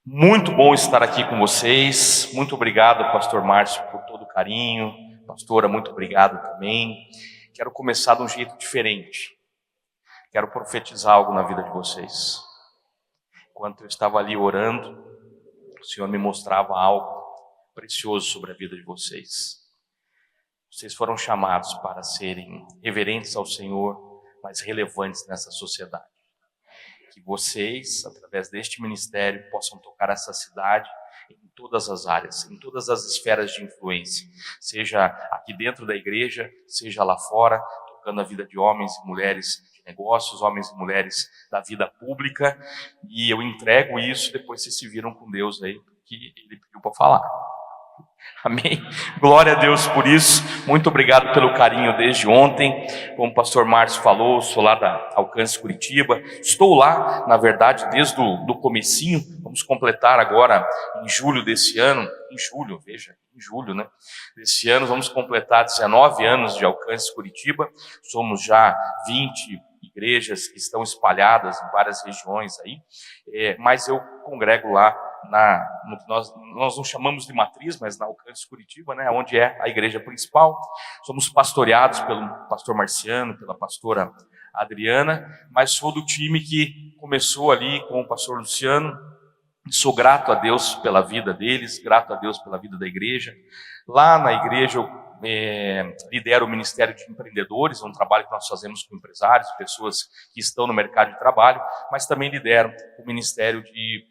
Muito bom estar aqui com vocês. Muito obrigado, pastor Márcio, por todo o carinho. Pastora, muito obrigado também. Quero começar de um jeito diferente. Quero profetizar algo na vida de vocês. Enquanto eu estava ali orando, o Senhor me mostrava algo precioso sobre a vida de vocês. Vocês foram chamados para serem reverentes ao Senhor, mas relevantes nessa sociedade. Que vocês, através deste ministério, possam tocar essa cidade em todas as áreas, em todas as esferas de influência, seja aqui dentro da igreja, seja lá fora, tocando a vida de homens e mulheres de negócios, homens e mulheres da vida pública, e eu entrego isso, depois vocês se viram com Deus aí, que Ele pediu para falar. Amém? Glória a Deus por isso. Muito obrigado pelo carinho desde ontem. Como o pastor Márcio falou, sou lá da Alcance Curitiba. Estou lá, na verdade, desde o comecinho. Vamos completar agora em julho desse ano. Em julho, né? Desse ano vamos completar 19 anos de Alcance Curitiba. Somos já 20 igrejas que estão espalhadas em várias regiões aí. Mas eu congrego lá no que nós não chamamos de matriz, mas na Alcance Curitiba, né, onde é a igreja principal. Somos pastoreados pelo pastor Marciano, pela pastora Adriana, mas sou do time que começou ali com o pastor Luciano. Sou grato a Deus pela vida deles, grato a Deus pela vida da igreja. Lá na igreja eu lidero o Ministério de Empreendedores, um trabalho que nós fazemos com empresários, pessoas que estão no mercado de trabalho, mas também lidero o Ministério de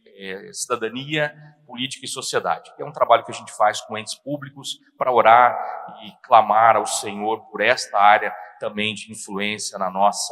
Cidadania, Política e Sociedade, que é um trabalho que a gente faz com entes públicos para orar e clamar ao Senhor por esta área também de influência no nosso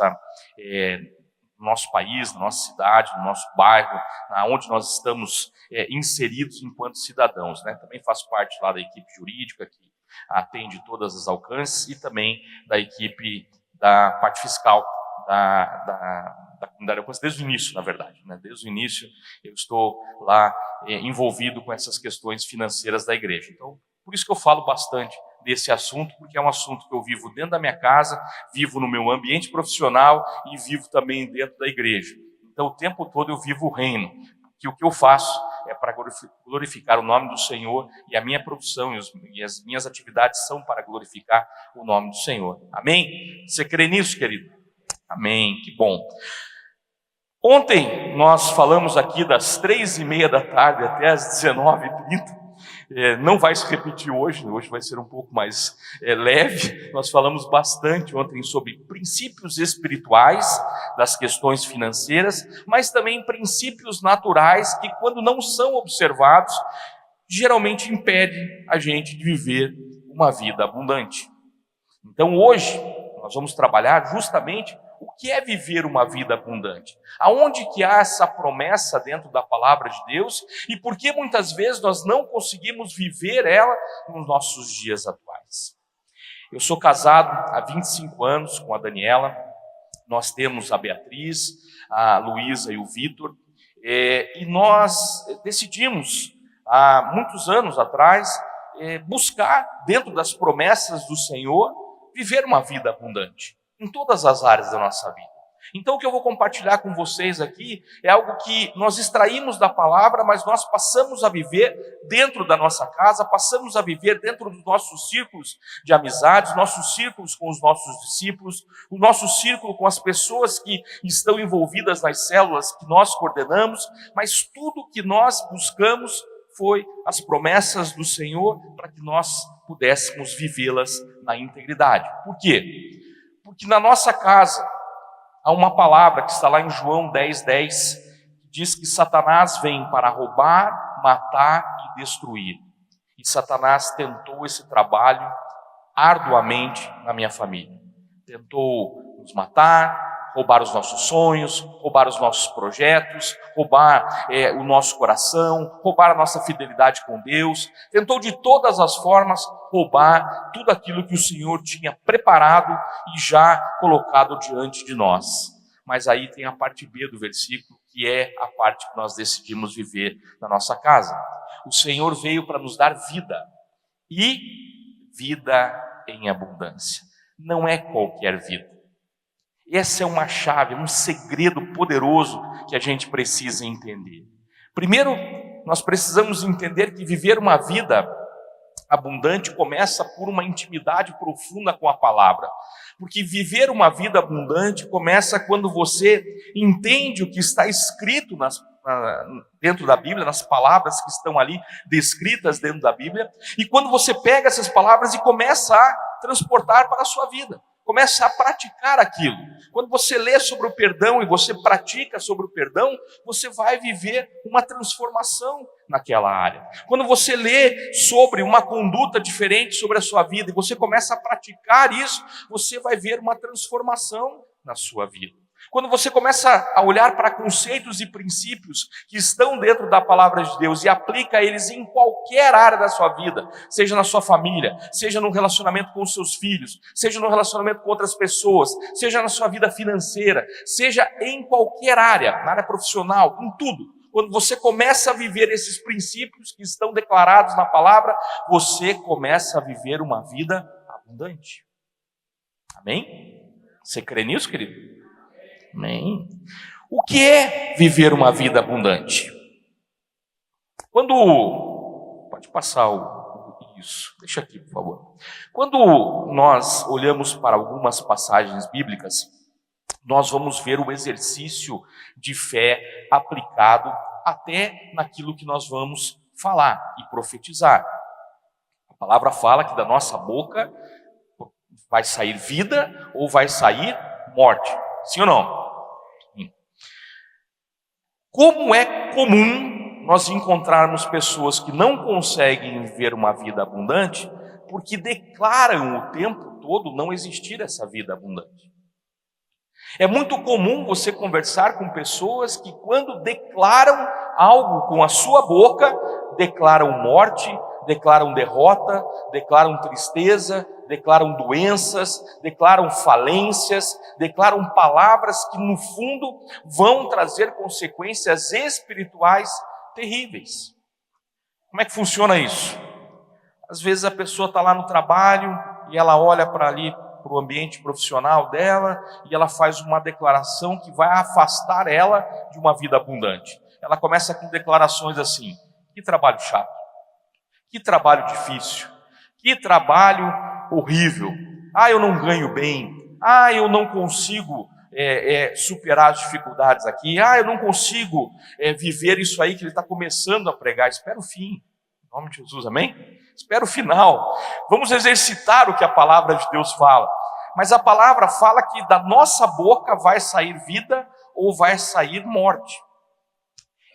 país, na nossa cidade, no nosso bairro, onde nós estamos inseridos enquanto cidadãos, né? Também faço parte lá da equipe jurídica que atende todas as alcances e também da equipe da parte fiscal da comunidade alcance, desde o início, na verdade, né? Desde o início eu estou lá envolvido com essas questões financeiras da igreja. Então, por isso que eu falo bastante desse assunto, porque é um assunto que eu vivo dentro da minha casa, vivo no meu ambiente profissional e vivo também dentro da igreja. Então, o tempo todo eu vivo o reino, que o que eu faço é para glorificar o nome do Senhor, e a minha profissão e as minhas atividades são para glorificar o nome do Senhor. Amém? Você crê nisso, querido? Amém, que bom. Ontem nós falamos aqui das 3:30 da tarde até as 19:30. Não vai se repetir hoje vai ser um pouco mais leve. Nós falamos bastante ontem sobre princípios espirituais das questões financeiras, mas também princípios naturais que, quando não são observados, geralmente impedem a gente de viver uma vida abundante. Então hoje nós vamos trabalhar justamente o que é viver uma vida abundante, aonde que há essa promessa dentro da palavra de Deus e por que muitas vezes nós não conseguimos viver ela nos nossos dias atuais. Eu sou casado há 25 anos com a Daniela, nós temos a Beatriz, a Luísa e o Vitor, e nós decidimos há muitos anos atrás buscar dentro das promessas do Senhor viver uma vida abundante em todas as áreas da nossa vida. Então, o que eu vou compartilhar com vocês aqui é algo que nós extraímos da palavra, mas nós passamos a viver dentro da nossa casa, passamos a viver dentro dos nossos círculos de amizades, nossos círculos com os nossos discípulos, o nosso círculo com as pessoas que estão envolvidas nas células que nós coordenamos, mas tudo que nós buscamos foi as promessas do Senhor para que nós pudéssemos vivê-las na integridade. Por quê? Porque na nossa casa há uma palavra que está lá em João 10:10, que diz que Satanás vem para roubar, matar e destruir. E Satanás tentou esse trabalho arduamente na minha família. Tentou nos matar, roubar os nossos sonhos, roubar os nossos projetos, roubar o nosso coração, roubar a nossa fidelidade com Deus. Tentou de todas as formas roubar tudo aquilo que o Senhor tinha preparado e já colocado diante de nós. Mas aí tem a parte B do versículo, que é a parte que nós decidimos viver na nossa casa. O Senhor veio para nos dar vida, e vida em abundância. Não é qualquer vida. Essa é uma chave, um segredo poderoso que a gente precisa entender. Primeiro, nós precisamos entender que viver uma vida abundante começa por uma intimidade profunda com a palavra. Porque viver uma vida abundante começa quando você entende o que está escrito dentro da Bíblia, nas palavras que estão ali descritas dentro da Bíblia, e quando você pega essas palavras e começa a transportar para a sua vida, começa a praticar aquilo. Quando você lê sobre o perdão e você pratica sobre o perdão, você vai viver uma transformação naquela área. Quando você lê sobre uma conduta diferente sobre a sua vida e você começa a praticar isso, você vai ver uma transformação na sua vida. Quando você começa a olhar para conceitos e princípios que estão dentro da palavra de Deus e aplica eles em qualquer área da sua vida, seja na sua família, seja no relacionamento com os seus filhos, seja no relacionamento com outras pessoas, seja na sua vida financeira, seja em qualquer área, na área profissional, em tudo. Quando você começa a viver esses princípios que estão declarados na palavra, você começa a viver uma vida abundante. Amém? Você crê nisso, querido? Amém. O que é viver uma vida abundante? Pode passar isso, deixa aqui, por favor. Quando nós olhamos para algumas passagens bíblicas, nós vamos ver o exercício de fé aplicado até naquilo que nós vamos falar e profetizar. A palavra fala que da nossa boca vai sair vida ou vai sair morte. Sim ou não? Sim. Como é comum nós encontrarmos pessoas que não conseguem viver uma vida abundante porque declaram o tempo todo não existir essa vida abundante. É muito comum você conversar com pessoas que quando declaram algo com a sua boca, declaram morte, declaram derrota, declaram tristeza, declaram doenças, declaram falências, declaram palavras que no fundo vão trazer consequências espirituais terríveis. Como é que funciona isso? Às vezes a pessoa está lá no trabalho e ela olha para ali, para o ambiente profissional dela, e ela faz uma declaração que vai afastar ela de uma vida abundante. Ela começa com declarações assim: que trabalho chato, que trabalho difícil, que trabalho horrível, eu não ganho bem, eu não consigo superar as dificuldades aqui, eu não consigo viver isso aí que ele está começando a pregar. Espera o fim, em nome de Jesus, amém? Espera o final. Vamos exercitar o que a palavra de Deus fala. Mas a palavra fala que da nossa boca vai sair vida ou vai sair morte.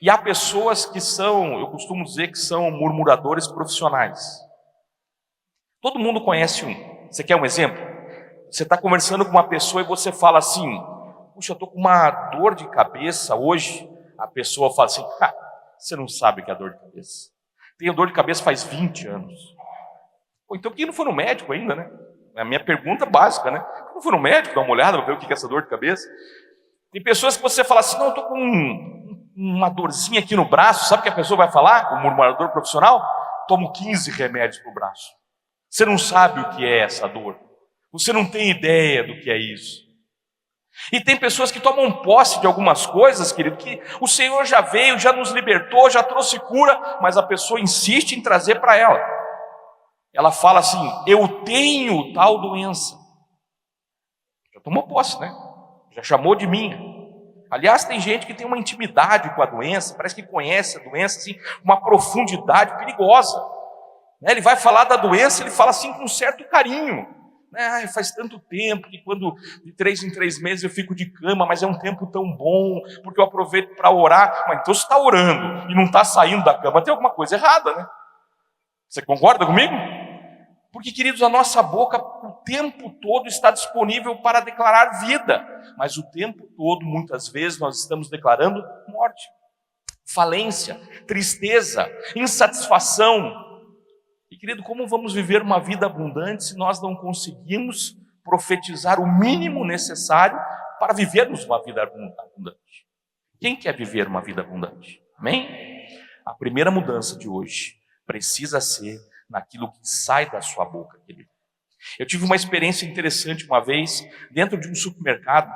E há pessoas que são, eu costumo dizer que são murmuradores profissionais. Todo mundo conhece um. Você quer um exemplo? Você está conversando com uma pessoa e você fala assim: puxa, eu estou com uma dor de cabeça hoje. A pessoa fala assim: você não sabe o que é dor de cabeça. Tenho dor de cabeça faz 20 anos. Então por que não foi no médico ainda, né? É a minha pergunta básica, né? Por que não foi no médico dar uma olhada para ver o que é essa dor de cabeça? Tem pessoas que você fala assim: não, eu estou com uma dorzinha aqui no braço. Sabe o que a pessoa vai falar? O murmurador profissional: tomo 15 remédios para o braço. Você não sabe o que é essa dor. Você não tem ideia do que é isso. E tem pessoas que tomam posse de algumas coisas, querido, que o Senhor já veio, já nos libertou, já trouxe cura, mas a pessoa insiste em trazer para ela. Ela fala assim: eu tenho tal doença. Já tomou posse, né? Já chamou de minha. Aliás, tem gente que tem uma intimidade com a doença, parece que conhece a doença, assim, uma profundidade perigosa. Ele vai falar da doença, ele fala assim com um certo carinho. Faz tanto tempo que quando de 3 em 3 meses eu fico de cama, mas é um tempo tão bom, porque eu aproveito para orar. Mas então você está orando e não está saindo da cama, tem alguma coisa errada, né? Você concorda comigo? Porque, queridos, a nossa boca o tempo todo está disponível para declarar vida, mas o tempo todo, muitas vezes, nós estamos declarando morte, falência, tristeza, insatisfação. E, querido, como vamos viver uma vida abundante se nós não conseguimos profetizar o mínimo necessário para vivermos uma vida abundante? Quem quer viver uma vida abundante? Amém? A primeira mudança de hoje precisa ser naquilo que sai da sua boca, querido. Eu tive uma experiência interessante uma vez, dentro de um supermercado.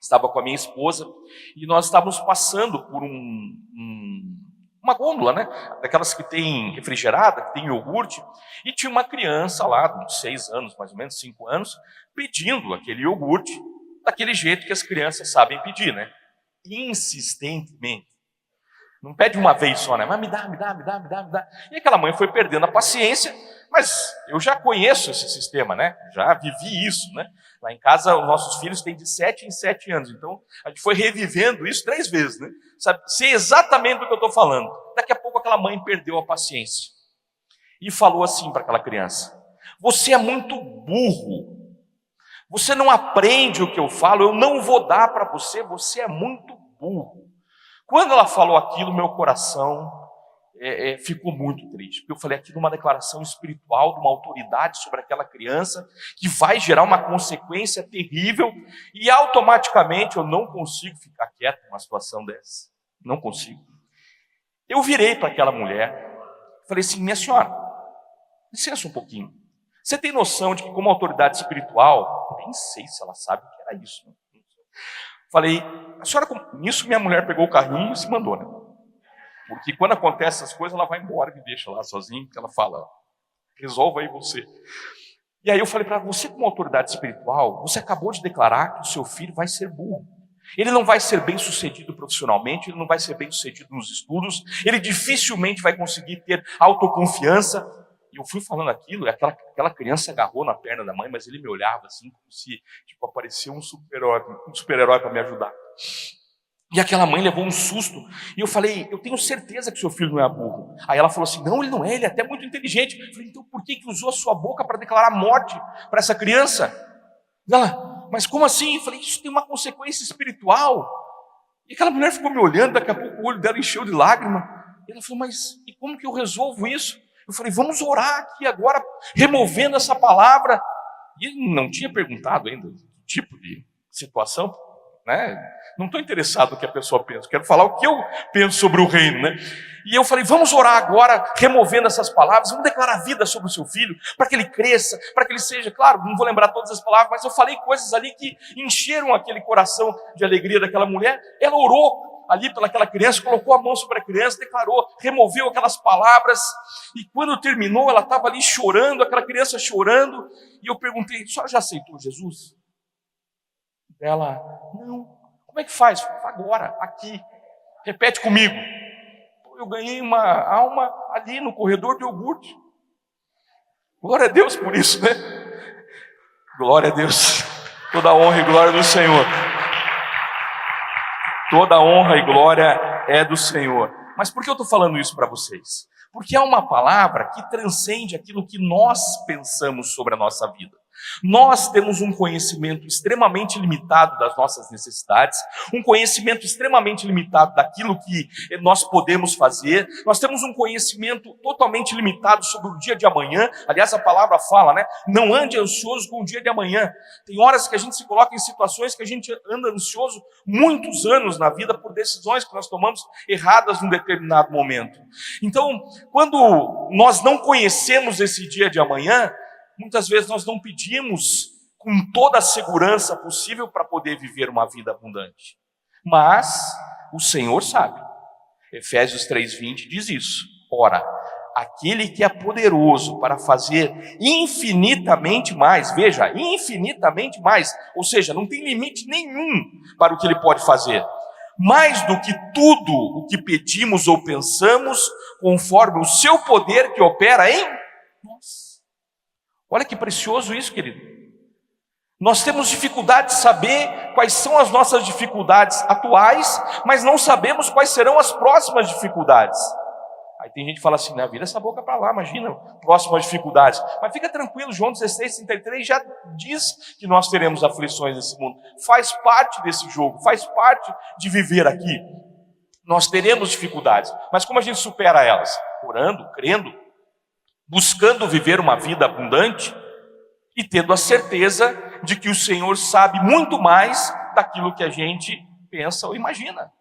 Estava com a minha esposa e nós estávamos passando por uma uma gôndola, né? Daquelas que tem refrigerada, que tem iogurte, e tinha uma criança lá, de uns 6 anos, mais ou menos 5 anos, pedindo aquele iogurte daquele jeito que as crianças sabem pedir, né? Insistentemente. Não pede uma vez só, né? Mas me dá, me dá, me dá, me dá, me dá. E aquela mãe foi perdendo a paciência, mas eu já conheço esse sistema, né? Já vivi isso, né? Lá em casa, os nossos filhos têm de 7 em 7 anos. Então, a gente foi revivendo isso 3 vezes, né? Sabe, sei exatamente do que eu estou falando. Daqui a pouco aquela mãe perdeu a paciência. E falou assim para aquela criança: você é muito burro. Você não aprende o que eu falo, eu não vou dar para você, você é muito burro. Quando ela falou aquilo, meu coração ficou muito triste, porque eu falei aquilo, uma declaração espiritual de uma autoridade sobre aquela criança, que vai gerar uma consequência terrível, e automaticamente eu não consigo ficar quieto numa situação dessa, não consigo. Eu virei para aquela mulher, falei assim: minha senhora, licença um pouquinho, você tem noção de que como autoridade espiritual, nem sei se ela sabe o que era isso, né? Falei, a senhora, nisso minha mulher pegou o carrinho e se mandou, né? Porque quando acontece essas coisas, ela vai embora e me deixa lá sozinha, porque ela fala: resolva aí você. E aí eu falei para ela: você como autoridade espiritual, você acabou de declarar que o seu filho vai ser burro. Ele não vai ser bem sucedido profissionalmente, ele não vai ser bem sucedido nos estudos, ele dificilmente vai conseguir ter autoconfiança. E eu fui falando aquilo, e aquela criança agarrou na perna da mãe, mas ele me olhava assim, como se apareceu um super-herói para me ajudar. E aquela mãe levou um susto, e eu falei: eu tenho certeza que seu filho não é burro. Aí ela falou assim: não, ele não é, ele é até muito inteligente. Eu falei: então por que usou a sua boca para declarar morte para essa criança? Ela: mas como assim? Eu falei: isso tem uma consequência espiritual. E aquela mulher ficou me olhando, daqui a pouco o olho dela encheu de lágrima. E ela falou: mas e como que eu resolvo isso? Eu falei: vamos orar aqui agora, removendo essa palavra. E ele não tinha perguntado ainda o tipo de situação, né? Não estou interessado no que a pessoa pensa, quero falar o que eu penso sobre o reino, né? E eu falei: vamos orar agora, removendo essas palavras, vamos declarar vida sobre o seu filho, para que ele cresça, para que ele seja, claro, não vou lembrar todas as palavras, mas eu falei coisas ali que encheram aquele coração de alegria daquela mulher. Ela orou ali pelaquela criança, colocou a mão sobre a criança, declarou, removeu aquelas palavras, e quando terminou, ela estava ali chorando, aquela criança chorando, e eu perguntei: a senhora já aceitou Jesus? Ela: não. Como é que faz? Agora, aqui, repete comigo. Eu ganhei uma alma ali no corredor de iogurte. Glória a Deus por isso, né? Glória a Deus. Toda a honra e glória do Senhor. Toda honra e glória é do Senhor. Mas por que eu estou falando isso para vocês? Porque é uma palavra que transcende aquilo que nós pensamos sobre a nossa vida. Nós temos um conhecimento extremamente limitado das nossas necessidades, um conhecimento extremamente limitado daquilo que nós podemos fazer, nós temos um conhecimento totalmente limitado sobre o dia de amanhã. Aliás, a palavra fala, né? Não ande ansioso com o dia de amanhã. Tem horas que a gente se coloca em situações que a gente anda ansioso muitos anos na vida por decisões que nós tomamos erradas num determinado momento. Então, quando nós não conhecemos esse dia de amanhã, muitas vezes nós não pedimos com toda a segurança possível para poder viver uma vida abundante. Mas o Senhor sabe. Efésios 3:20 diz isso. Ora, aquele que é poderoso para fazer infinitamente mais, veja, infinitamente mais, ou seja, não tem limite nenhum para o que ele pode fazer. Mais do que tudo o que pedimos ou pensamos, conforme o seu poder que opera em nós. Olha que precioso isso, querido. Nós temos dificuldade de saber quais são as nossas dificuldades atuais, mas não sabemos quais serão as próximas dificuldades. Aí tem gente que fala assim: na vira essa boca para lá, imagina, próximas dificuldades. Mas fica tranquilo, João 16:33 já diz que nós teremos aflições nesse mundo. Faz parte desse jogo, faz parte de viver aqui. Nós teremos dificuldades, mas como a gente supera elas? Orando, crendo, buscando viver uma vida abundante e tendo a certeza de que o Senhor sabe muito mais daquilo que a gente pensa ou imagina.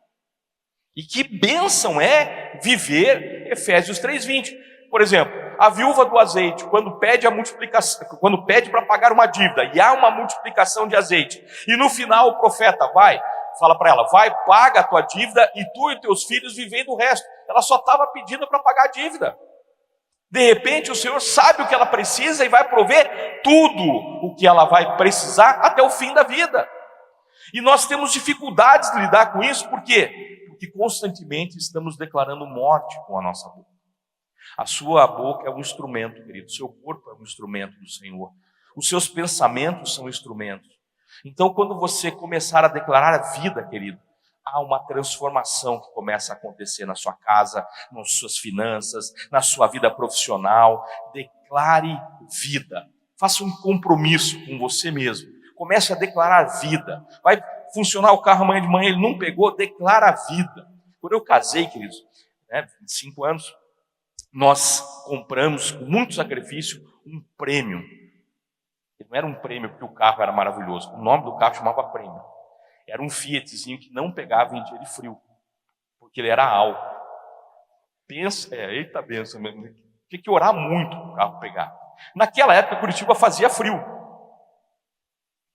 E que bênção é viver Efésios 3:20. Por exemplo, a viúva do azeite, quando pede a multiplicação, quando pede para pagar uma dívida e há uma multiplicação de azeite, e no final o profeta fala para ela: vai, paga a tua dívida e tu e teus filhos vivem do resto. ela só estava pedindo para pagar a dívida. De repente o Senhor sabe o que ela precisa e vai prover tudo o que ela vai precisar até o fim da vida. E nós temos dificuldades de lidar com isso, por quê? Porque constantemente estamos declarando morte com a nossa boca. A sua boca é um instrumento, querido, o seu corpo é um instrumento do Senhor. Os seus pensamentos são instrumentos. Então, quando você começar a declarar a vida, querido, há uma transformação que começa a acontecer na sua casa, nas suas finanças, na sua vida profissional. Declare vida. Faça um compromisso com você mesmo. Comece a declarar vida. Vai funcionar o carro amanhã de manhã, ele não pegou, declara a vida. Quando eu casei, queridos, 25 anos, nós compramos com muito sacrifício um prêmio. Não era um prêmio porque o carro era maravilhoso. O nome do carro chamava prêmio. Era um Fiatzinho que não pegava em dia de frio, porque ele era alto. Pensa, eita benção mesmo. Tinha que orar muito para o carro pegar. Naquela época, Curitiba fazia frio.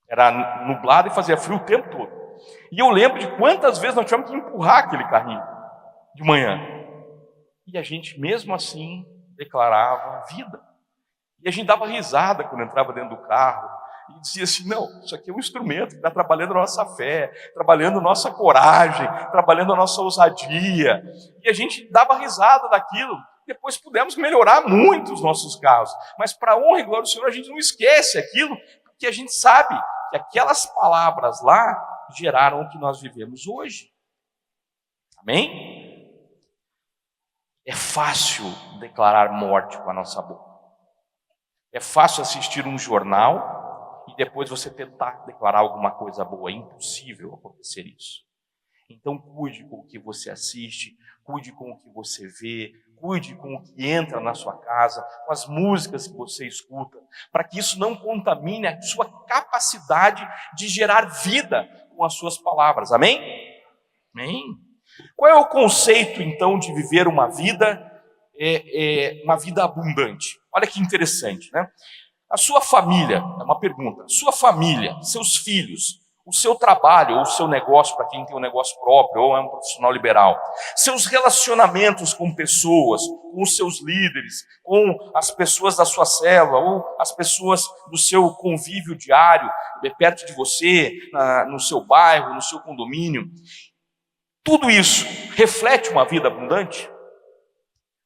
Era nublado e fazia frio o tempo todo. E eu lembro de quantas vezes nós tivemos que empurrar aquele carrinho de manhã. E a gente, mesmo assim, declarava vida. E a gente dava risada quando entrava dentro do carro e dizia assim, não, isso aqui é um instrumento que está trabalhando a nossa fé, trabalhando a nossa coragem, trabalhando a nossa ousadia. E a gente dava risada daquilo. Depois pudemos melhorar muito os nossos carros. Mas para a honra e glória do Senhor, a gente não esquece aquilo, porque a gente sabe que aquelas palavras lá geraram o que nós vivemos hoje. Amém? É fácil declarar morte com a nossa boca. É fácil assistir um jornal e depois você tentar declarar alguma coisa boa. É impossível acontecer isso. Então cuide com o que você assiste, cuide com o que você vê, cuide com o que entra na sua casa, com as músicas que você escuta, para que isso não contamine a sua capacidade de gerar vida com as suas palavras. Amém? Amém? Qual é o conceito, então, de viver uma vida abundante? Olha que interessante, né? A sua família, é uma pergunta, sua família, seus filhos, o seu trabalho ou o seu negócio, para quem tem um negócio próprio ou é um profissional liberal, seus relacionamentos com pessoas, com os seus líderes, com as pessoas da sua célula ou as pessoas do seu convívio diário, perto de você, no seu bairro, no seu condomínio, tudo isso reflete uma vida abundante?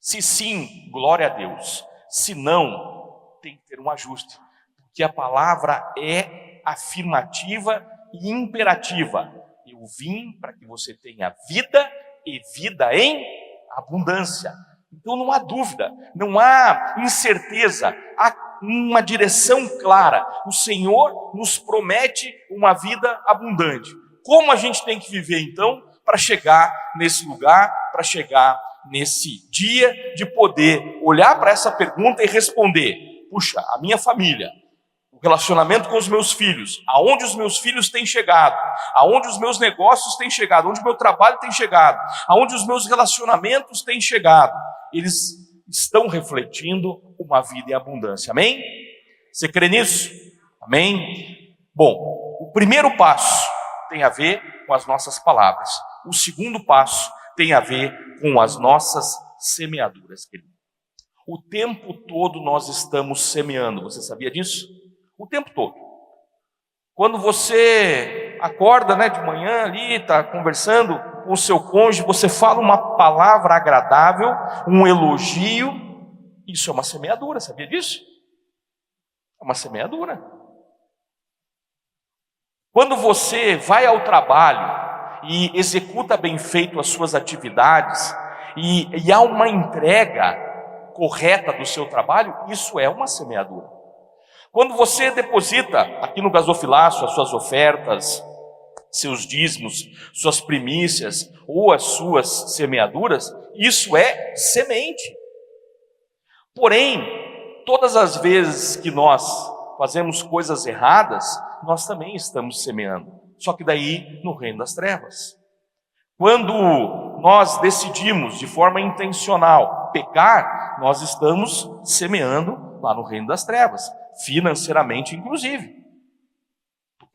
Se sim, glória a Deus. Se não, tem que ter um ajuste, porque a palavra é afirmativa e imperativa. Eu vim para que você tenha vida e vida em abundância. Então não há dúvida, não há incerteza, há uma direção clara. O Senhor nos promete uma vida abundante. Como a gente tem que viver então para chegar nesse lugar, para chegar nesse dia de poder olhar para essa pergunta e responder: puxa, a minha família, o relacionamento com os meus filhos, aonde os meus filhos têm chegado, aonde os meus negócios têm chegado, aonde o meu trabalho tem chegado, aonde os meus relacionamentos têm chegado, eles estão refletindo uma vida em abundância. Amém? Você crê nisso? Amém? Bom, o primeiro passo tem a ver com as nossas palavras. O segundo passo tem a ver com as nossas semeaduras, querido. O tempo todo nós estamos semeando, você sabia disso? O tempo todo. Quando você acorda, de manhã ali, está conversando com o seu cônjuge, você fala uma palavra agradável, um elogio, isso é uma semeadura, sabia disso? É uma semeadura. Quando você vai ao trabalho e executa bem feito as suas atividades e há uma entrega correta do seu trabalho, isso é uma semeadura. Quando você deposita aqui no gasofilácio as suas ofertas, seus dízimos, suas primícias ou as suas semeaduras, isso é semente. Porém, todas as vezes que nós fazemos coisas erradas, nós também estamos semeando. Só que daí no reino das trevas. Quando nós decidimos de forma intencional pecar, nós estamos semeando lá no reino das trevas, financeiramente inclusive.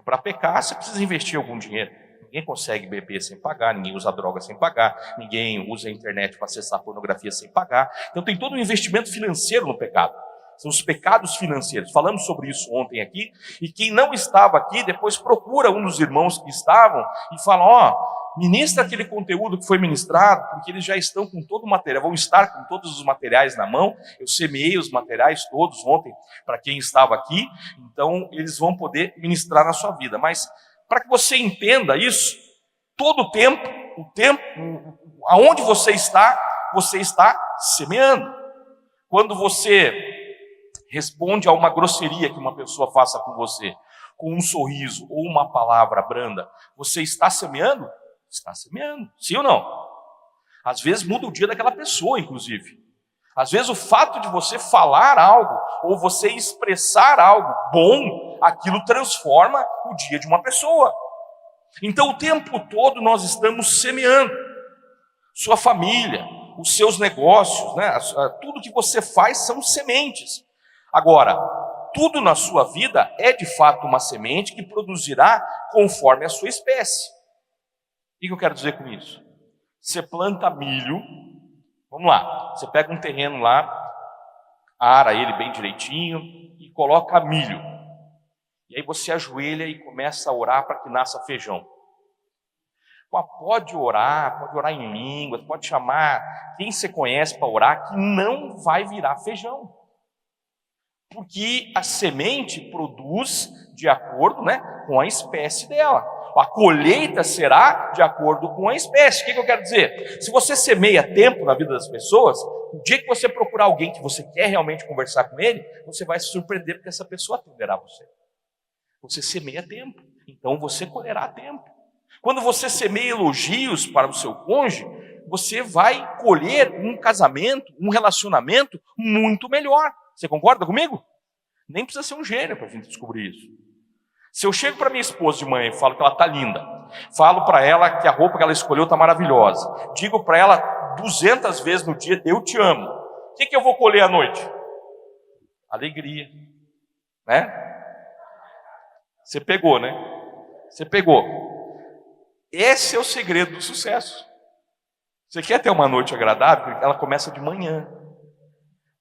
Para pecar você precisa investir algum dinheiro, não Ninguém consegue beber sem pagar, ninguém usa droga sem pagar, ninguém usa a internet para acessar pornografia sem pagar. Então tem todo um investimento financeiro no pecado. São os pecados financeiros. Falamos sobre isso ontem aqui. E quem não estava aqui, depois procura um dos irmãos que estavam e fala, ministra aquele conteúdo que foi ministrado, porque eles já estão com todo o material, vão estar com todos os materiais na mão. Eu semeei os materiais todos ontem para quem estava aqui, então eles vão poder ministrar na sua vida. Mas para que você entenda isso, todo o tempo, aonde você está semeando. Quando você responde a uma grosseria que uma pessoa faça com você, com um sorriso ou uma palavra branda, você está semeando? Está semeando, sim ou não? Às vezes muda o dia daquela pessoa, inclusive. Às vezes o fato de você falar algo, ou você expressar algo bom, aquilo transforma o dia de uma pessoa. Então o tempo todo nós estamos semeando. Sua família, os seus negócios, né? Tudo que você faz são sementes. Agora, tudo na sua vida é de fato uma semente que produzirá conforme a sua espécie. O que eu quero dizer com isso? Você planta milho, vamos lá, você pega um terreno lá, ara ele bem direitinho e coloca milho. E aí você ajoelha e começa a orar para que nasça feijão. Pode orar em línguas, pode chamar quem você conhece para orar, que não vai virar feijão. Porque a semente produz de acordo, com a espécie dela. A colheita será de acordo com a espécie. O que eu quero dizer? Se você semeia tempo na vida das pessoas, o dia que você procurar alguém que você quer realmente conversar com ele, você vai se surpreender porque essa pessoa atenderá você. Você semeia tempo, então você colherá tempo. Quando você semeia elogios para o seu cônjuge, você vai colher um casamento, um relacionamento muito melhor. Você concorda comigo? Nem precisa ser um gênio para a gente descobrir isso. Se eu chego para minha esposa de manhã e falo que ela está linda, falo para ela que a roupa que ela escolheu está maravilhosa, digo para ela 200 vezes no dia, eu te amo. O que eu vou colher à noite? Alegria. Né? Você pegou, né? Você pegou. Esse é o segredo do sucesso. Você quer ter uma noite agradável? Ela começa de manhã.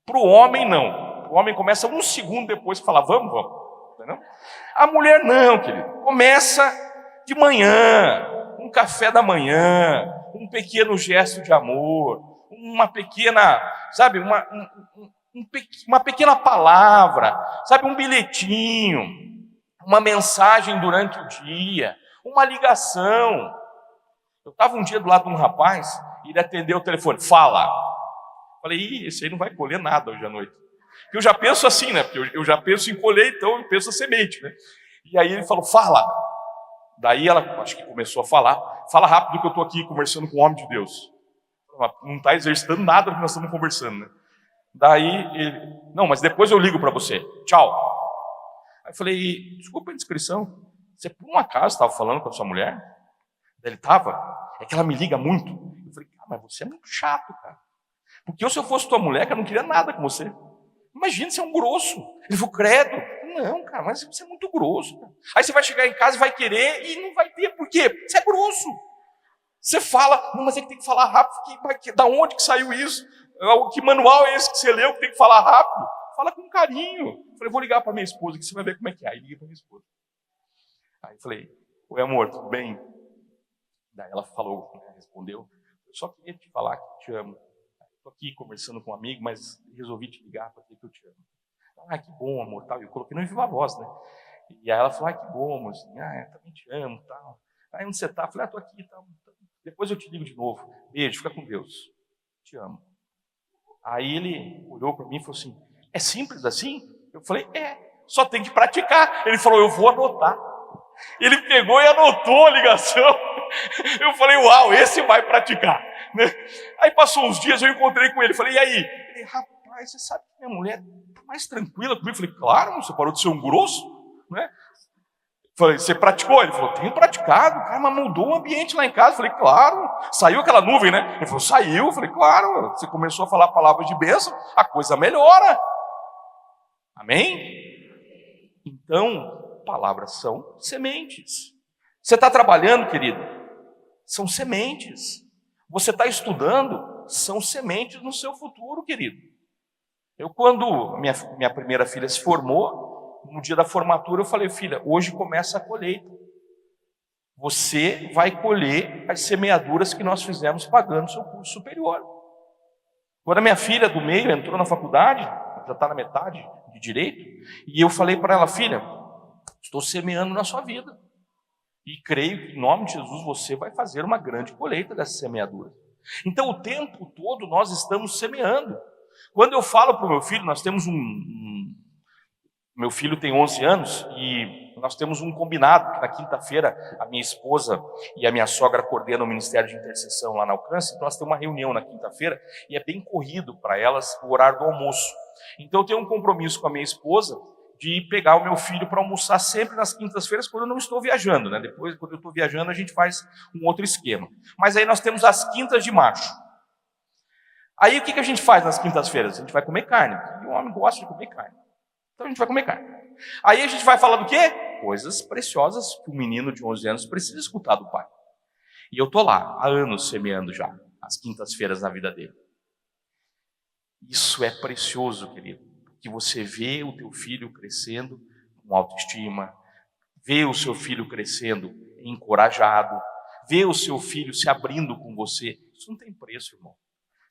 Para o homem, não. O homem começa um segundo depois que fala, vamos. Entendeu? A mulher não, querido. Começa de manhã, um café da manhã, um pequeno gesto de amor, uma pequena, sabe, uma pequena palavra, sabe, um bilhetinho, uma mensagem durante o dia, uma ligação. Eu estava um dia do lado de um rapaz, e ele atendeu o telefone, fala. Falei, esse aí não vai colher nada hoje à noite. Porque eu já penso assim, né? Porque eu já penso em colher, então eu penso a semente, né? E aí ele falou, fala. Daí ela, acho que começou a falar, fala rápido que eu estou aqui conversando com o homem de Deus. Não está exercitando nada do que nós estamos conversando, né? Daí ele, não, mas depois eu ligo para você, tchau. Aí eu falei, desculpa a indiscrição, você por um acaso estava falando com a sua mulher? Daí ele estava, é que ela me liga muito. Eu falei, mas você é muito chato, cara. Porque se eu fosse tua mulher, que eu não queria nada com você. Imagina, você é um grosso. Ele falou, credo. Não, cara, mas você é muito grosso. Cara. Aí você vai chegar em casa e vai querer e não vai ter. Por quê? Você é grosso. Você fala, não, mas é que tem que falar rápido. Da onde que saiu isso? Que manual é esse que você leu que tem que falar rápido? Fala com carinho. Eu falei, vou ligar para minha esposa, que você vai ver como é que é. Aí liguei para minha esposa. Aí eu falei, oi amor, tudo bem? Daí ela falou, respondeu, eu só queria te falar que eu te amo. Estou aqui conversando com um amigo, mas resolvi te ligar para dizer que eu te amo. Ah, que bom, amor, tal. Eu coloquei no viva voz, né? E aí ela falou, que bom, amorzinho. Eu também te amo, tal. Aí onde você está? Eu falei, estou aqui, tal. Depois eu te ligo de novo. Beijo, fica com Deus. Te amo. Aí ele olhou para mim e falou assim, é simples assim? Eu falei, só tem que praticar. Ele falou, eu vou anotar. Ele pegou e anotou a ligação. Eu falei, uau, esse vai praticar. Né? Aí passou uns dias, eu encontrei com ele. Falei, e aí? Ele, rapaz, você sabe que minha mulher está mais tranquila comigo? Eu falei, claro, você parou de ser um grosso. Né? Falei, você praticou? Ele falou, tenho praticado. Cara, mas mudou o ambiente lá em casa. Eu falei, claro. Saiu aquela nuvem, né? Ele falou, saiu. Eu falei, claro. Você começou a falar palavras de bênção, a coisa melhora. Amém? Então, palavras são sementes. Você está trabalhando, querido? São sementes. Você está estudando? São sementes no seu futuro, querido. Quando minha primeira filha se formou, no dia da formatura eu falei: filha, hoje começa a colheita. Você vai colher as semeaduras que nós fizemos pagando o seu curso superior. Quando a minha filha do meio entrou na faculdade, já está na metade de direito, e eu falei para ela: filha, estou semeando na sua vida. E creio que em nome de Jesus você vai fazer uma grande colheita dessas semeaduras. Então o tempo todo nós estamos semeando. Quando eu falo para o meu filho, nós temos meu filho tem 11 anos e nós temos um combinado, que na quinta-feira a minha esposa e a minha sogra coordenam o Ministério de Intercessão lá na Alcance, então nós temos uma reunião na quinta-feira e é bem corrido para elas o horário do almoço. Então eu tenho um compromisso com a minha esposa de pegar o meu filho para almoçar sempre nas quintas-feiras quando eu não estou viajando, né? Depois, quando eu estou viajando, a gente faz um outro esquema. Mas aí nós temos as quintas de macho. Aí o que a gente faz nas quintas-feiras? A gente vai comer carne. E o homem gosta de comer carne. Então a gente vai comer carne. Aí a gente vai falar do quê? Coisas preciosas que o menino de 11 anos precisa escutar do pai. E eu estou lá, há anos semeando já, as quintas-feiras na vida dele. Isso é precioso, querido. Que você vê o teu filho crescendo com autoestima, vê o seu filho crescendo encorajado, vê o seu filho se abrindo com você. Isso não tem preço, irmão.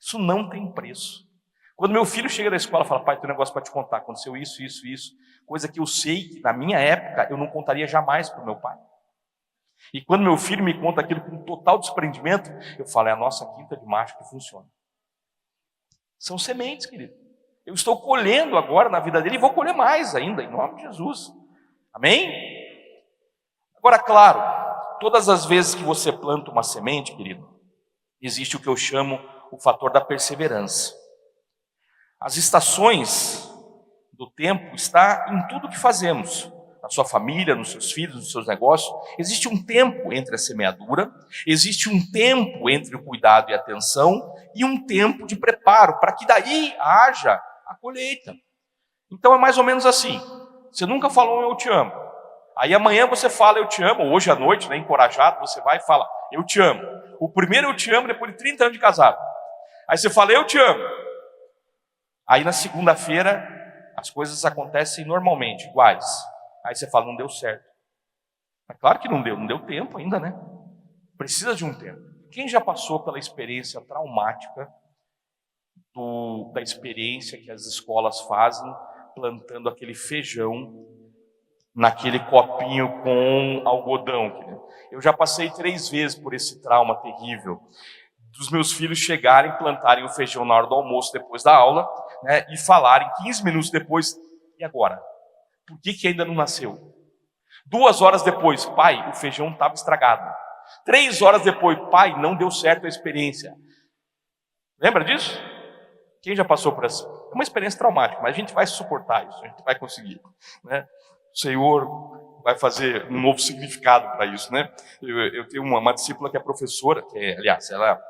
Isso não tem preço. Quando meu filho chega da escola e fala: pai, tem um negócio para te contar, aconteceu isso, coisa que eu sei que na minha época eu não contaria jamais para o meu pai. E quando meu filho me conta aquilo com total desprendimento, eu falo: é a nossa quinta de macho que funciona. São sementes, querido. Eu estou colhendo agora na vida dele e vou colher mais ainda, em nome de Jesus. Amém? Agora, claro, todas as vezes que você planta uma semente, querido, existe o que eu chamo o fator da perseverança. As estações do tempo está em tudo que fazemos, na sua família, nos seus filhos, nos seus negócios. Existe um tempo entre a semeadura, existe um tempo entre o cuidado e a atenção e um tempo de preparo, para que daí haja a colheita. Então é mais ou menos assim: você nunca falou um eu te amo, aí amanhã você fala eu te amo, hoje à noite, né, encorajado, você vai e fala eu te amo. O primeiro eu te amo depois de 30 anos de casado. Aí você fala eu te amo. Aí na segunda-feira as coisas acontecem normalmente, iguais. Aí você fala: não deu certo. É claro que não deu tempo ainda, né? Precisa de um tempo. Quem já passou pela experiência traumática da experiência que as escolas fazem plantando aquele feijão naquele copinho com algodão? Eu já passei 3 vezes por esse trauma terrível dos meus filhos chegarem, plantarem o feijão na hora do almoço depois da aula, né, e falarem 15 minutos depois: e agora? Por que ainda não nasceu? 2 horas depois: pai, o feijão estava estragado. 3 horas depois: pai, não deu certo a experiência. Lembra disso? Quem já passou por essa? É uma experiência traumática, mas a gente vai suportar isso, a gente vai conseguir, né? O Senhor vai fazer um novo significado para isso, né? Eu tenho uma discípula que é professora, aliás, ela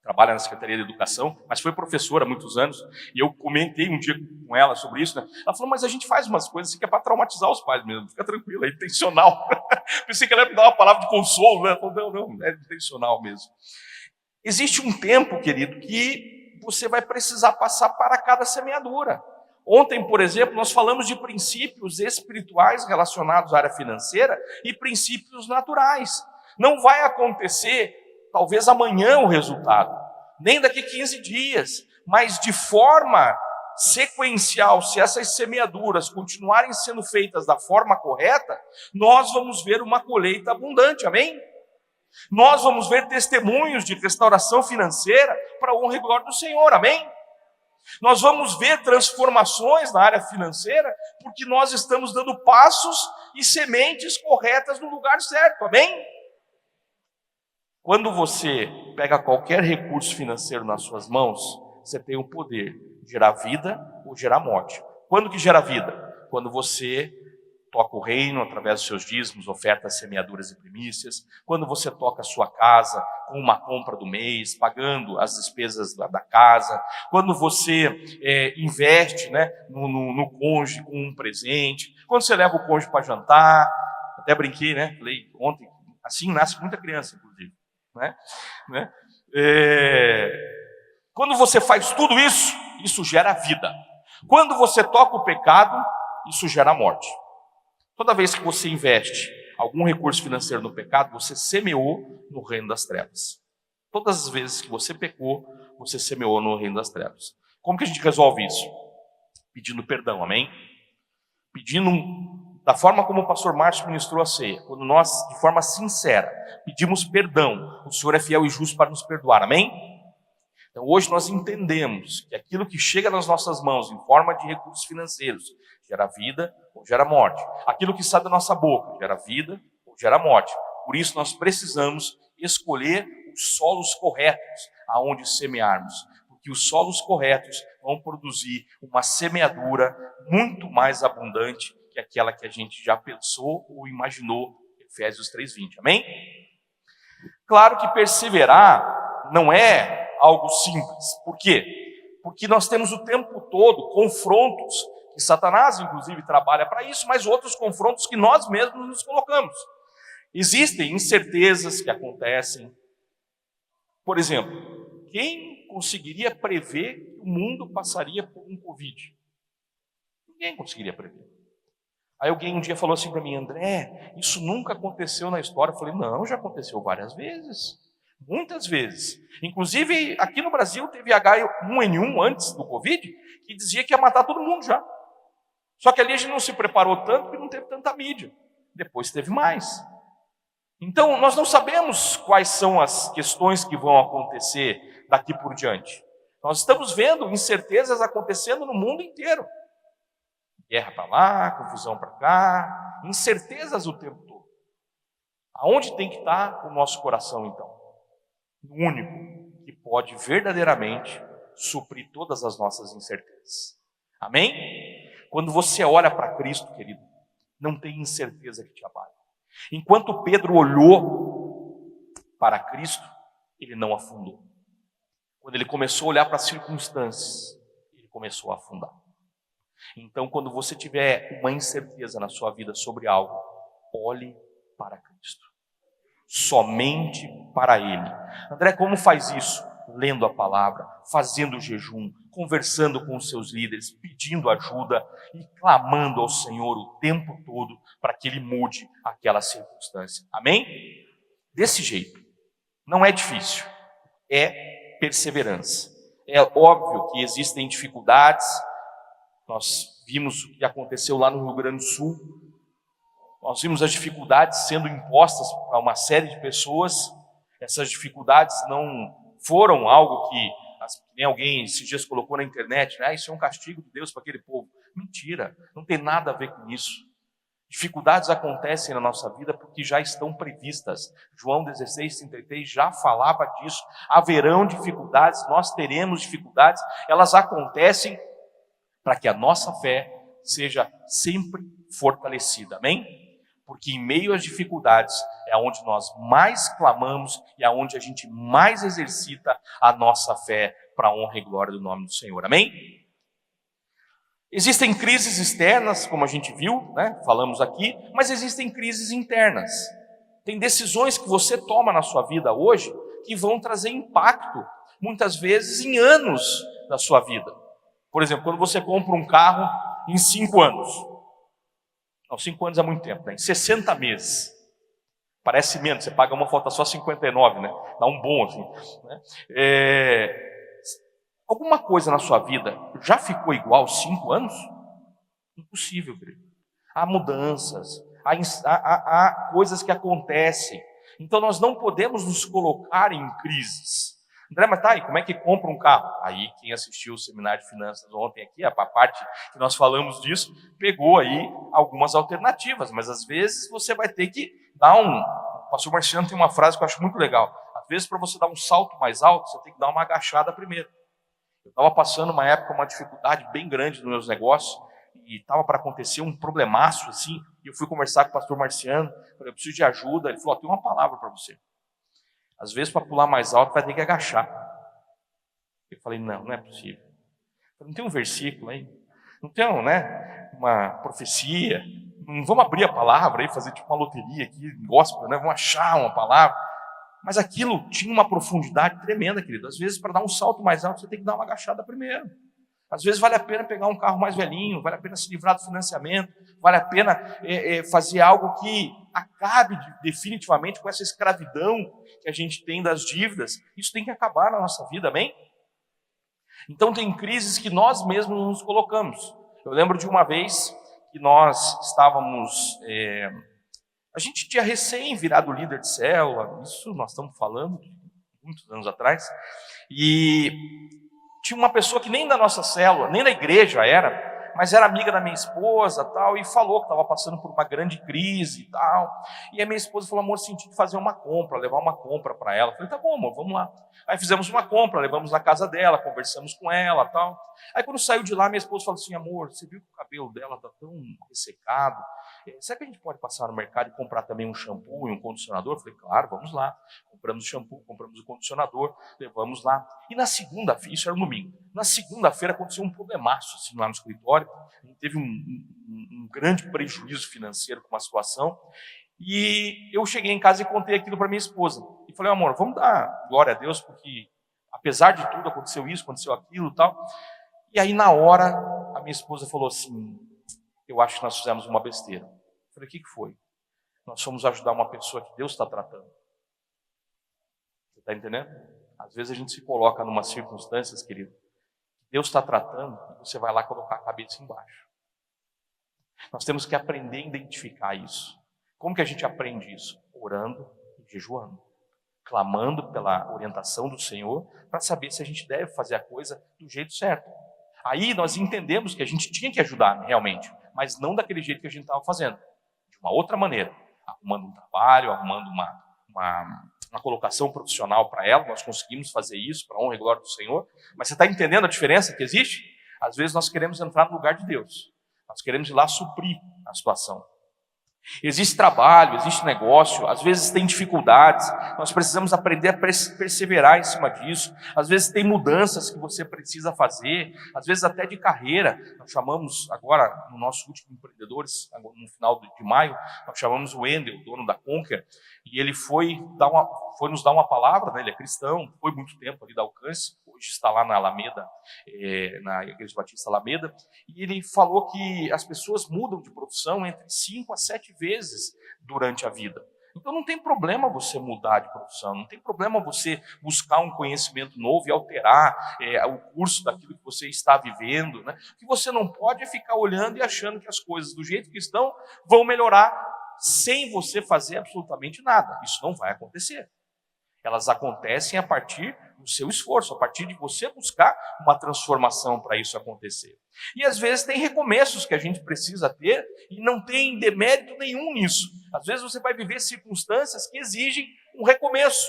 trabalha na Secretaria de Educação, mas foi professora há muitos anos, e eu comentei um dia com ela sobre isso, né? Ela falou: mas a gente faz umas coisas assim que é para traumatizar os pais mesmo, fica tranquila, é intencional. Pensei que ela ia me dar uma palavra de consolo, né? Ela falou: não, é intencional mesmo. Existe um tempo, querido, que você vai precisar passar para cada semeadura. Ontem, por exemplo, nós falamos de princípios espirituais relacionados à área financeira e princípios naturais. Não vai acontecer, talvez amanhã, o resultado, nem daqui 15 dias, mas de forma sequencial, se essas semeaduras continuarem sendo feitas da forma correta, nós vamos ver uma colheita abundante, amém? Nós vamos ver testemunhos de restauração financeira para a honra e glória do Senhor, amém? Nós vamos ver transformações na área financeira, porque nós estamos dando passos e sementes corretas no lugar certo, amém? Quando você pega qualquer recurso financeiro nas suas mãos, você tem o poder de gerar vida ou gerar morte. Quando que gera vida? Quando você toca o reino através dos seus dízimos, ofertas, semeaduras e primícias. Quando você toca a sua casa com uma compra do mês, pagando as despesas da casa. Quando você investe, né, no cônjuge com um presente. Quando você leva o cônjuge para jantar. Até brinquei, né? Falei ontem, Assim nasce muita criança, inclusive. Né? Quando você faz tudo isso, isso gera vida. Quando você toca o pecado, isso gera morte. Toda vez que você investe algum recurso financeiro no pecado, você semeou no reino das trevas. Todas as vezes que você pecou, você semeou no reino das trevas. Como que a gente resolve isso? Pedindo perdão, amém? Pedindo da forma como o pastor Márcio ministrou a ceia. Quando nós, de forma sincera, pedimos perdão, o Senhor é fiel e justo para nos perdoar, amém? Então hoje nós entendemos que aquilo que chega nas nossas mãos em forma de recursos financeiros gera vida ou gera morte. Aquilo que sai da nossa boca gera vida ou gera morte. Por isso nós precisamos escolher os solos corretos aonde semearmos, porque os solos corretos vão produzir uma semeadura muito mais abundante que aquela que a gente já pensou ou imaginou, Efésios 3:20, amém? Claro que perseverar não é algo simples. Por quê? Porque nós temos o tempo todo confrontos, que Satanás inclusive trabalha para isso, mas outros confrontos que nós mesmos nos colocamos. Existem incertezas que acontecem. Por exemplo, quem conseguiria prever que o mundo passaria por um Covid? Ninguém conseguiria prever. Aí alguém um dia falou assim para mim: André, isso nunca aconteceu na história. Eu falei: não, já aconteceu várias vezes. Muitas vezes. Inclusive, aqui no Brasil teve H1N1 antes do Covid, que dizia que ia matar todo mundo já. Só que ali a gente não se preparou tanto porque não teve tanta mídia. Depois teve mais. Então, nós não sabemos quais são as questões que vão acontecer daqui por diante. Nós estamos vendo incertezas acontecendo no mundo inteiro. Guerra para lá, confusão para cá, incertezas o tempo todo. Aonde tem que estar o nosso coração, então? O único que pode verdadeiramente suprir todas as nossas incertezas. Amém? Quando você olha para Cristo, querido, não tem incerteza que te abale. Enquanto Pedro olhou para Cristo, ele não afundou. Quando ele começou a olhar para as circunstâncias, ele começou a afundar. Então, quando você tiver uma incerteza na sua vida sobre algo, olhe para Cristo. Somente para Ele. André, como faz isso? Lendo a palavra, fazendo jejum, conversando com os seus líderes, pedindo ajuda e clamando ao Senhor o tempo todo para que Ele mude aquela circunstância. Amém? Desse jeito. Não é difícil. É perseverança. É óbvio que existem dificuldades. Nós vimos o que aconteceu lá no Rio Grande do Sul. Nós vimos as dificuldades sendo impostas para uma série de pessoas. Essas dificuldades não foram algo que nem alguém esses dias colocou na internet, né? Isso é um castigo de Deus para aquele povo. Mentira, não tem nada a ver com isso. Dificuldades acontecem na nossa vida porque já estão previstas. João 16:33 já falava disso. Haverão dificuldades, nós teremos dificuldades, elas acontecem para que a nossa fé seja sempre fortalecida, amém? Porque em meio às dificuldades é onde nós mais clamamos e é onde a gente mais exercita a nossa fé para a honra e glória do nome do Senhor, amém? Existem crises externas, como a gente viu, né? Falamos aqui, mas existem crises internas. Tem decisões que você toma na sua vida hoje que vão trazer impacto, muitas vezes em anos da sua vida. Por exemplo, quando você compra um carro em 5 anos. Não, 5 anos é muito tempo, né? Em 60 meses. Parece menos, você paga uma, falta só 59, né? Dá um bom assim. Né? Alguma coisa na sua vida já ficou igual 5 anos? Impossível, querido. Há mudanças, há coisas que acontecem. Então nós não podemos nos colocar em crises. André, mas tá aí, como é que compra um carro? Aí quem assistiu o seminário de finanças ontem aqui, a parte que nós falamos disso, pegou aí algumas alternativas, mas às vezes você vai ter que dar O pastor Marciano tem uma frase que eu acho muito legal. Às vezes para você dar um salto mais alto, você tem que dar uma agachada primeiro. Eu estava passando uma época, uma dificuldade bem grande nos meus negócios, e estava para acontecer um problemaço assim, e eu fui conversar com o pastor Marciano, falei, eu preciso de ajuda. Ele falou, tem uma palavra para você. Às vezes, para pular mais alto, vai ter que agachar. Eu falei, não é possível. Não tem um versículo aí? Não tem uma profecia? não vamos abrir a palavra e fazer tipo uma loteria aqui, gospel, né? Vamos achar uma palavra. Mas aquilo tinha uma profundidade tremenda, querido. Às vezes, para dar um salto mais alto, você tem que dar uma agachada primeiro. Às vezes vale a pena pegar um carro mais velhinho, vale a pena se livrar do financiamento, vale a pena fazer algo que acabe definitivamente com essa escravidão que a gente tem das dívidas. Isso tem que acabar na nossa vida, amém? Então tem crises que nós mesmos nos colocamos. Eu lembro de uma vez que nós estávamos... a gente tinha recém virado líder de célula, isso nós estamos falando de muitos anos atrás, e tinha uma pessoa que nem da nossa célula, nem da igreja era, mas era amiga da minha esposa tal, e falou que estava passando por uma grande crise e tal. E a minha esposa falou: amor, senti de fazer uma compra, levar uma compra para ela. Eu falei: tá bom, amor, vamos lá. Aí fizemos uma compra, levamos na casa dela, conversamos com ela tal. Aí quando saiu de lá, minha esposa falou assim: amor, você viu que o cabelo dela está tão ressecado? Será que a gente pode passar no mercado e comprar também um shampoo e um condicionador? Eu falei: claro, vamos lá. Compramos o shampoo, compramos o condicionador, levamos lá. E na segunda-feira, isso era no domingo, na segunda-feira aconteceu um problemaço assim, lá no escritório. A gente teve um grande prejuízo financeiro com uma situação. E eu cheguei em casa e contei aquilo para minha esposa. E falei: amor, vamos dar glória a Deus, porque apesar de tudo aconteceu isso, aconteceu aquilo e tal. E aí na hora a minha esposa falou assim: eu acho que nós fizemos uma besteira. Eu falei: o que foi? Nós fomos ajudar uma pessoa que Deus está tratando. Você está entendendo? Às vezes a gente se coloca numa circunstâncias, querido, Deus está tratando, e você vai lá colocar a cabeça embaixo. Nós temos que aprender a identificar isso. Como que a gente aprende isso? Orando e jejuando, clamando pela orientação do Senhor, para saber se a gente deve fazer a coisa do jeito certo. Aí nós entendemos que a gente tinha que ajudar realmente, mas não daquele jeito que a gente estava fazendo, de uma outra maneira, arrumando um trabalho, arrumando uma colocação profissional para ela. Nós conseguimos fazer isso para a honra e glória do Senhor. Mas você está entendendo a diferença que existe? Às vezes nós queremos entrar no lugar de Deus, nós queremos ir lá suprir a situação. Existe trabalho, existe negócio, às vezes tem dificuldades, nós precisamos aprender a perseverar em cima disso. Às vezes tem mudanças que você precisa fazer, às vezes até de carreira. Nós chamamos agora, no nosso último Empreendedores, no final de maio, nós chamamos o Wendel, o dono da Conquer, e ele foi nos dar uma palavra, né? Ele é cristão, foi muito tempo ali da Alcance, hoje está lá na Alameda, na Igreja Batista Alameda, e ele falou que as pessoas mudam de profissão entre 5 a 7 vezes durante a vida. Então não tem problema você mudar de profissão, não tem problema você buscar um conhecimento novo e alterar o curso daquilo que você está vivendo, né? O que você não pode é ficar olhando e achando que as coisas do jeito que estão vão melhorar sem você fazer absolutamente nada. Isso não vai acontecer. Elas acontecem a partir do seu esforço, a partir de você buscar uma transformação para isso acontecer. E às vezes tem recomeços que a gente precisa ter e não tem demérito nenhum nisso. Às vezes você vai viver circunstâncias que exigem um recomeço.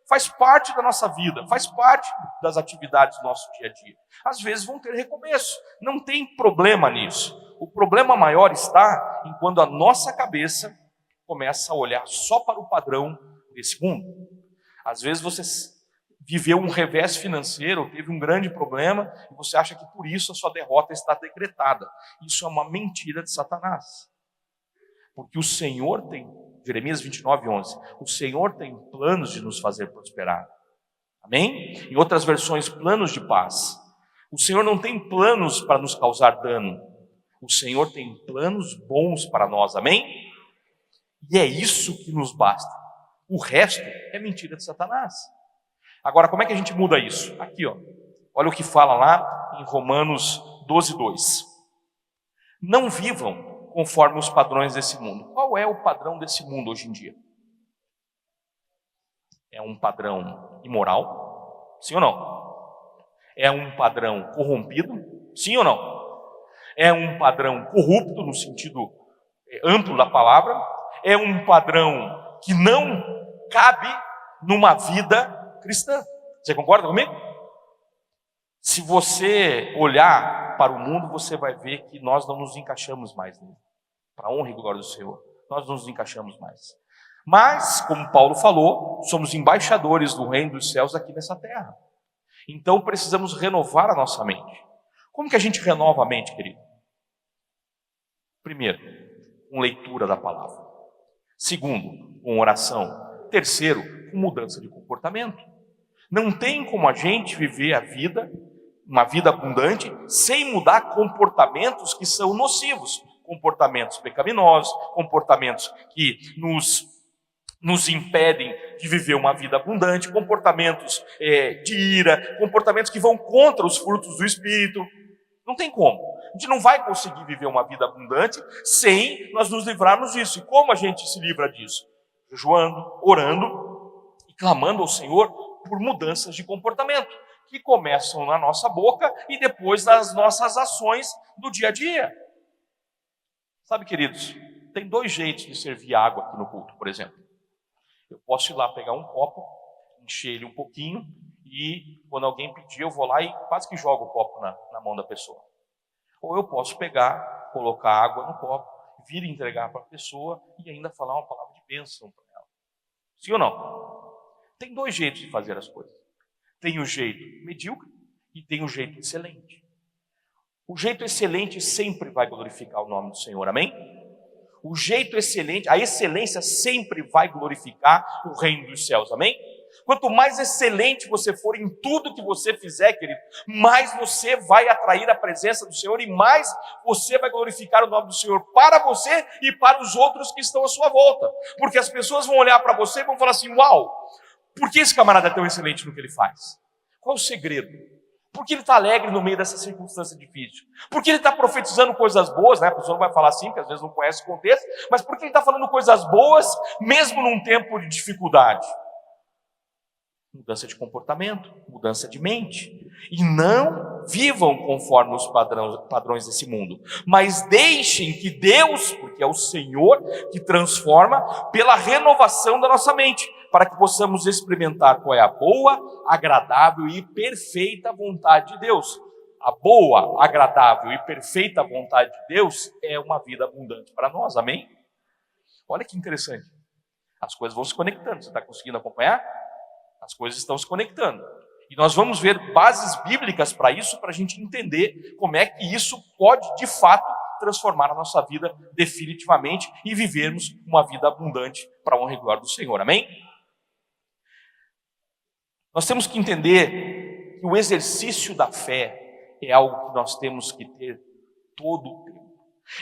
Faz parte da nossa vida, faz parte das atividades do nosso dia a dia. Às vezes vão ter recomeço, não tem problema nisso. O problema maior está em quando a nossa cabeça começa a olhar só para o padrão desse mundo. Às vezes você viveu um revés financeiro, teve um grande problema, e você acha que por isso a sua derrota está decretada. Isso é uma mentira de Satanás. Porque o Senhor tem, Jeremias 29:11, o Senhor tem planos de nos fazer prosperar. Amém? Em outras versões, planos de paz. O Senhor não tem planos para nos causar dano. O Senhor tem planos bons para nós. Amém? E é isso que nos basta. O resto é mentira de Satanás. Agora, como é que a gente muda isso? Aqui, ó. Olha o que fala lá em Romanos 12:2. Não vivam conforme os padrões desse mundo. Qual é o padrão desse mundo hoje em dia? É um padrão imoral? Sim ou não? É um padrão corrompido? Sim ou não? É um padrão corrupto no sentido amplo da palavra? É um padrão que não cabe numa vida cristã. Você concorda comigo? Se você olhar para o mundo, você vai ver que nós não nos encaixamos mais nele. Para a honra e glória do Senhor, nós não nos encaixamos mais. Mas, como Paulo falou, somos embaixadores do reino dos céus aqui nessa terra. Então precisamos renovar a nossa mente. Como que a gente renova a mente, querido? Primeiro, com leitura da palavra. Segundo, com oração. Terceiro, com mudança de comportamento. Não tem como a gente viver a vida, uma vida abundante, sem mudar comportamentos que são nocivos. Comportamentos pecaminosos, comportamentos que nos impedem de viver uma vida abundante, comportamentos de ira, comportamentos que vão contra os frutos do Espírito. Não tem como. A gente não vai conseguir viver uma vida abundante sem nós nos livrarmos disso. E como a gente se livra disso? Jejuando, orando e clamando ao Senhor por mudanças de comportamento, que começam na nossa boca e depois nas nossas ações do dia a dia. Sabe, queridos, tem 2 jeitos de servir água aqui no culto, por exemplo. Eu posso ir lá pegar um copo, encher ele um pouquinho e quando alguém pedir eu vou lá e quase que jogo o copo na mão da pessoa. Ou eu posso pegar, colocar água no copo, vir entregar para a pessoa e ainda falar uma palavra de bênção para ela. Sim ou não? Tem 2 jeitos de fazer as coisas. Tem o jeito medíocre e tem o jeito excelente. O jeito excelente sempre vai glorificar o nome do Senhor, amém? O jeito excelente, a excelência sempre vai glorificar o reino dos céus, amém? Quanto mais excelente você for em tudo que você fizer, querido, mais você vai atrair a presença do Senhor e mais você vai glorificar o nome do Senhor para você e para os outros que estão à sua volta. Porque as pessoas vão olhar para você e vão falar assim, uau, por que esse camarada é tão excelente no que ele faz? Qual o segredo? Por que ele está alegre no meio dessa circunstância difícil? Por que ele está profetizando coisas boas, né? A pessoa não vai falar assim, porque às vezes não conhece o contexto, mas por que ele está falando coisas boas, mesmo num tempo de dificuldade? Mudança de comportamento, mudança de mente. E não vivam conforme os padrões desse mundo, mas deixem que Deus, porque é o Senhor que transforma, pela renovação da nossa mente, para que possamos experimentar qual é a boa, agradável e perfeita vontade de Deus. A boa, agradável e perfeita vontade de Deus é uma vida abundante para nós, amém? Olha que interessante. As coisas vão se conectando, você está conseguindo acompanhar? As coisas estão se conectando. E nós vamos ver bases bíblicas para isso, para a gente entender como é que isso pode, de fato, transformar a nossa vida definitivamente e vivermos uma vida abundante para a honra e glória do Senhor. Amém? Nós temos que entender que o exercício da fé é algo que nós temos que ter todo o tempo.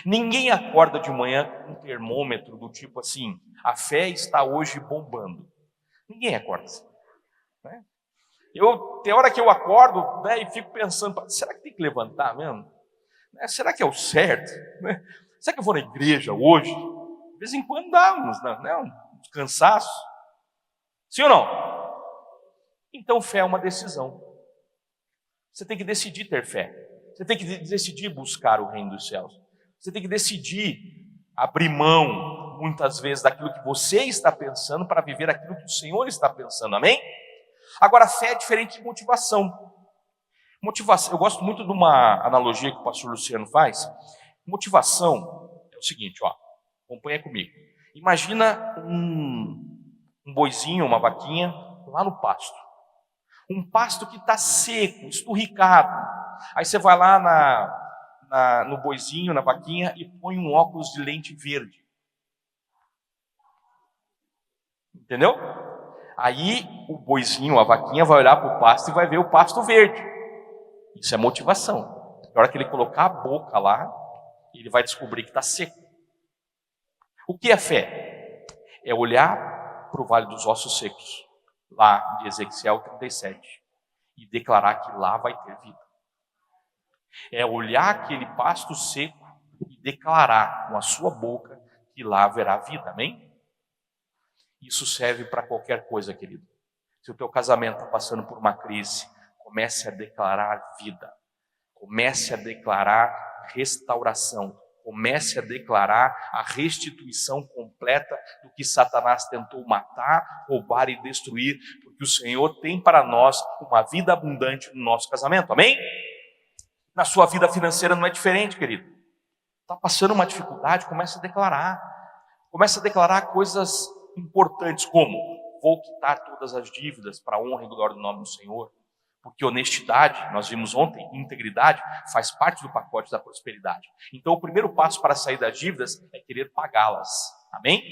Ninguém acorda de manhã com um termômetro do tipo assim, a fé está hoje bombando. Ninguém acorda assim. Né? Tem hora que eu acordo, né, e fico pensando, será que tem que levantar mesmo? Será que é o certo? Né? Será que eu vou na igreja hoje? De vez em quando dá uns cansaços. Sim ou não? Então fé é uma decisão. Você tem que decidir ter fé. Você tem que decidir buscar o reino dos céus. Você tem que decidir abrir mão, muitas vezes, daquilo que você está pensando para viver aquilo que o Senhor está pensando. Amém? Agora, fé é diferente de motivação. Motivação, eu gosto muito de uma analogia que o pastor Luciano faz. Motivação é o seguinte, ó, acompanha comigo. Imagina um boizinho, uma vaquinha, lá no pasto. Um pasto que está seco, esturricado. Aí você vai lá no boizinho, na vaquinha, e põe um óculos de lente verde. Entendeu? Aí o boizinho, a vaquinha, vai olhar para o pasto e vai ver o pasto verde. Isso é motivação. Na hora que ele colocar a boca lá, ele vai descobrir que está seco. O que é fé? É olhar para o Vale dos Ossos Secos, lá de Ezequiel 37, e declarar que lá vai ter vida. É olhar aquele pasto seco e declarar com a sua boca que lá haverá vida, amém? Isso serve para qualquer coisa, querido. Se o teu casamento está passando por uma crise, comece a declarar vida. Comece a declarar restauração. Comece a declarar a restituição completa do que Satanás tentou matar, roubar e destruir, porque o Senhor tem para nós uma vida abundante no nosso casamento, amém? Na sua vida financeira não é diferente, querido. Está passando uma dificuldade, comece a declarar. Comece a declarar coisas importantes como: vou quitar todas as dívidas para a honra e glória do nome do Senhor, Porque honestidade, nós vimos ontem, integridade, faz parte do pacote da prosperidade. Então o primeiro passo para sair das dívidas é querer pagá-las. Amém?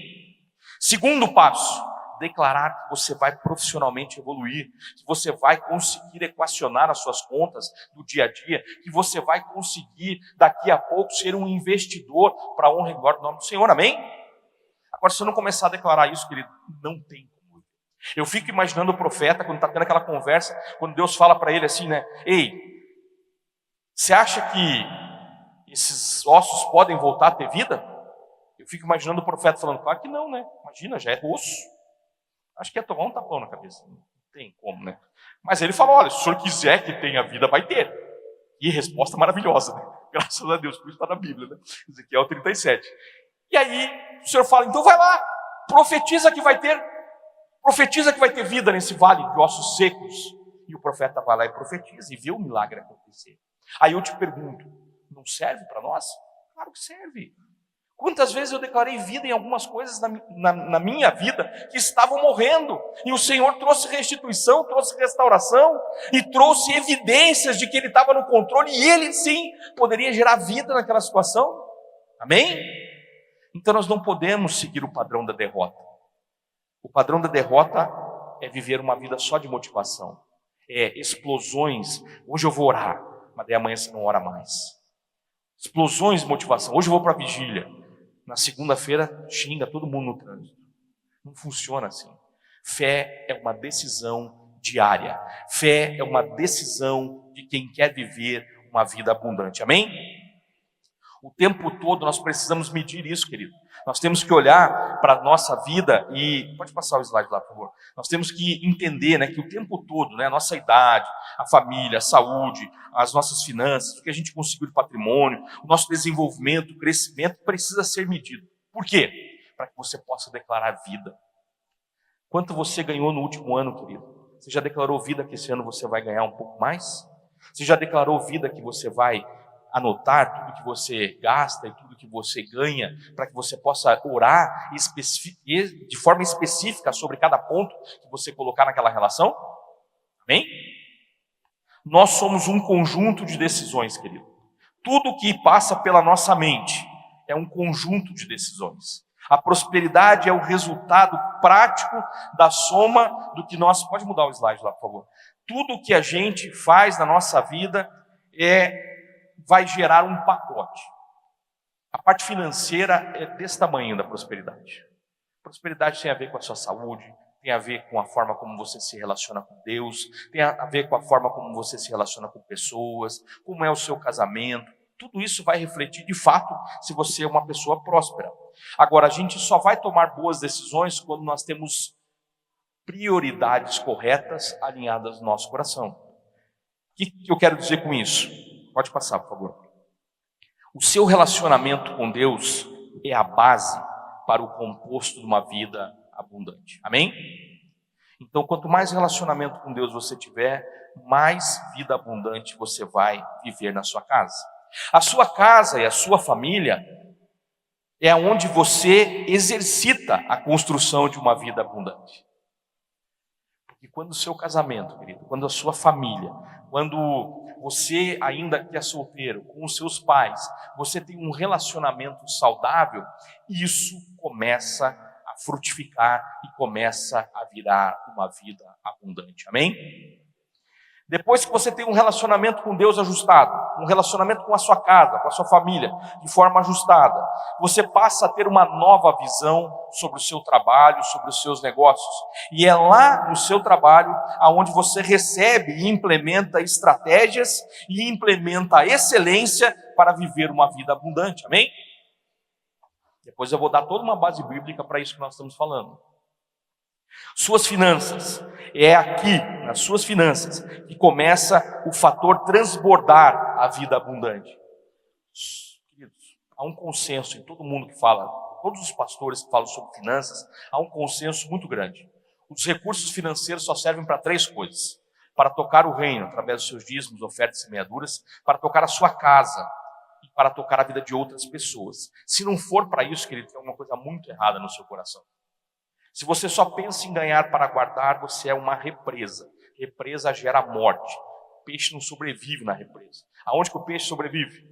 Segundo passo, declarar que você vai profissionalmente evoluir, que você vai conseguir equacionar as suas contas do dia a dia, que você vai conseguir daqui a pouco ser um investidor para a honra e glória do nome do Senhor. Amém? Agora, se eu não começar a declarar isso, querido, não tem como. Eu fico imaginando o profeta, quando está tendo aquela conversa, quando Deus fala para ele assim, né? Ei, você acha que esses ossos podem voltar a ter vida? Eu fico imaginando o profeta falando, claro que não, né? Imagina, já é osso. Acho que é tomar um tapão na cabeça. Não tem como, né? Mas ele falou, olha, se o senhor quiser que tenha vida, vai ter. E resposta maravilhosa, né? Graças a Deus, por isso está na Bíblia, né? Ezequiel 37. E aí, o senhor fala, então vai lá, profetiza que vai ter. Profetiza que vai ter vida nesse vale de ossos secos. E o profeta vai lá e profetiza e vê o milagre acontecer. Aí eu te pergunto, não serve para nós? Claro que serve. Quantas vezes eu declarei vida em algumas coisas na minha vida que estavam morrendo. E o Senhor trouxe restituição, trouxe restauração e trouxe evidências de que Ele estava no controle e Ele sim poderia gerar vida naquela situação. Amém? Então nós não podemos seguir o padrão da derrota. O padrão da derrota é viver uma vida só de motivação. É explosões. Hoje eu vou orar, mas daí amanhã você não ora mais. Explosões de motivação. Hoje eu vou para a vigília. Na segunda-feira xinga todo mundo no trânsito. Não funciona assim. Fé é uma decisão diária. Fé é uma decisão de quem quer viver uma vida abundante. Amém? O tempo todo nós precisamos medir isso, querido. Nós temos que olhar para a nossa vida e... Pode passar o slide lá, por favor. Nós temos que entender, né, que o tempo todo, né, a nossa idade, a família, a saúde, as nossas finanças, o que a gente conseguiu de patrimônio, o nosso desenvolvimento, o crescimento precisa ser medido. Por quê? Para que você possa declarar vida. Quanto você ganhou no último ano, querido? Você já declarou vida que esse ano você vai ganhar um pouco mais? Você já declarou vida que você vai anotar tudo que você gasta e tudo que você ganha, para que você possa orar de forma específica sobre cada ponto que você colocar naquela relação? Amém? Nós somos um conjunto de decisões, querido. Tudo que passa pela nossa mente é um conjunto de decisões. A prosperidade é o resultado prático da soma do que nós... Pode mudar o slide lá, por favor. Tudo que a gente faz na nossa vida vai gerar um pacote. A parte financeira é desse tamanho da prosperidade. Prosperidade tem a ver com a sua saúde, tem a ver com a forma como você se relaciona com Deus, tem a ver com a forma como você se relaciona com pessoas, como é o seu casamento. Tudo isso vai refletir de fato se você é uma pessoa próspera. Agora, a gente só vai tomar boas decisões quando nós temos prioridades corretas alinhadas no nosso coração. O que eu quero dizer com isso? Pode passar, por favor. O seu relacionamento com Deus é a base para o composto de uma vida abundante. Amém? Então, quanto mais relacionamento com Deus você tiver, mais vida abundante você vai viver na sua casa. A sua casa e a sua família é onde você exercita a construção de uma vida abundante. Porque quando o seu casamento, querido, quando a sua família, quando você ainda que é solteiro, com os seus pais, você tem um relacionamento saudável, isso começa a frutificar e começa a virar uma vida abundante. Amém? Depois que você tem um relacionamento com Deus ajustado, um relacionamento com a sua casa, com a sua família, de forma ajustada, você passa a ter uma nova visão sobre o seu trabalho, sobre os seus negócios. E é lá no seu trabalho aonde você recebe e implementa estratégias e implementa a excelência para viver uma vida abundante. Amém? Depois eu vou dar toda uma base bíblica para isso que nós estamos falando. Suas finanças, é aqui, nas suas finanças, que começa o fator transbordar a vida abundante. Queridos, há um consenso em todo mundo que fala, todos os pastores que falam sobre finanças, há um consenso muito grande. Os recursos financeiros só servem para 3 coisas: para tocar o reino, através dos seus dízimos, ofertas e semeaduras, para tocar a sua casa e para tocar a vida de outras pessoas. Se não for para isso, querido, tem alguma coisa muito errada no seu coração. Se você só pensa em ganhar para guardar, você é uma represa. Represa gera morte. O peixe não sobrevive na represa. Aonde que o peixe sobrevive?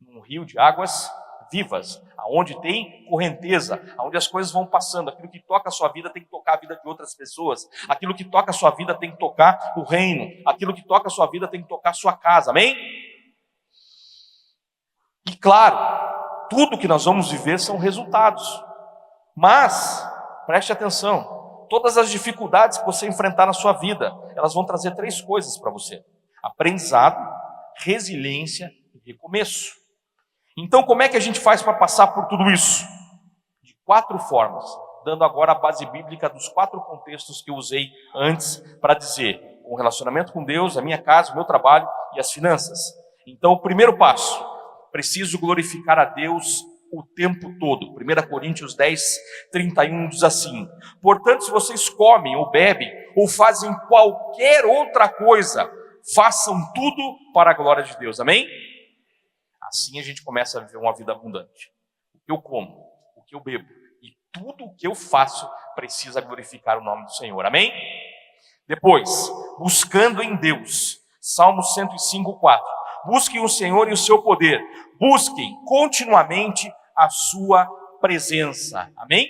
Num rio de águas vivas, aonde tem correnteza, aonde as coisas vão passando. Aquilo que toca a sua vida tem que tocar a vida de outras pessoas. Aquilo que toca a sua vida tem que tocar o reino. Aquilo que toca a sua vida tem que tocar a sua casa. Amém? E claro, tudo que nós vamos viver são resultados. Mas, preste atenção, todas as dificuldades que você enfrentar na sua vida, elas vão trazer 3 coisas para você: aprendizado, resiliência e recomeço. Então, como é que a gente faz para passar por tudo isso? De 4 formas, dando agora a base bíblica dos 4 contextos que eu usei antes para dizer: o relacionamento com Deus, a minha casa, o meu trabalho e as finanças. Então, o primeiro passo: preciso glorificar a Deus o tempo todo. 1 Coríntios 10, 31 diz assim: portanto, se vocês comem ou bebem ou fazem qualquer outra coisa, façam tudo para a glória de Deus. Amém? Assim a gente começa a viver uma vida abundante. O que eu como, o que eu bebo e tudo o que eu faço precisa glorificar o nome do Senhor. Amém? Depois, buscando em Deus. Salmo 105, 4. Busquem o Senhor e o seu poder. Busquem continuamente a sua presença. Amém?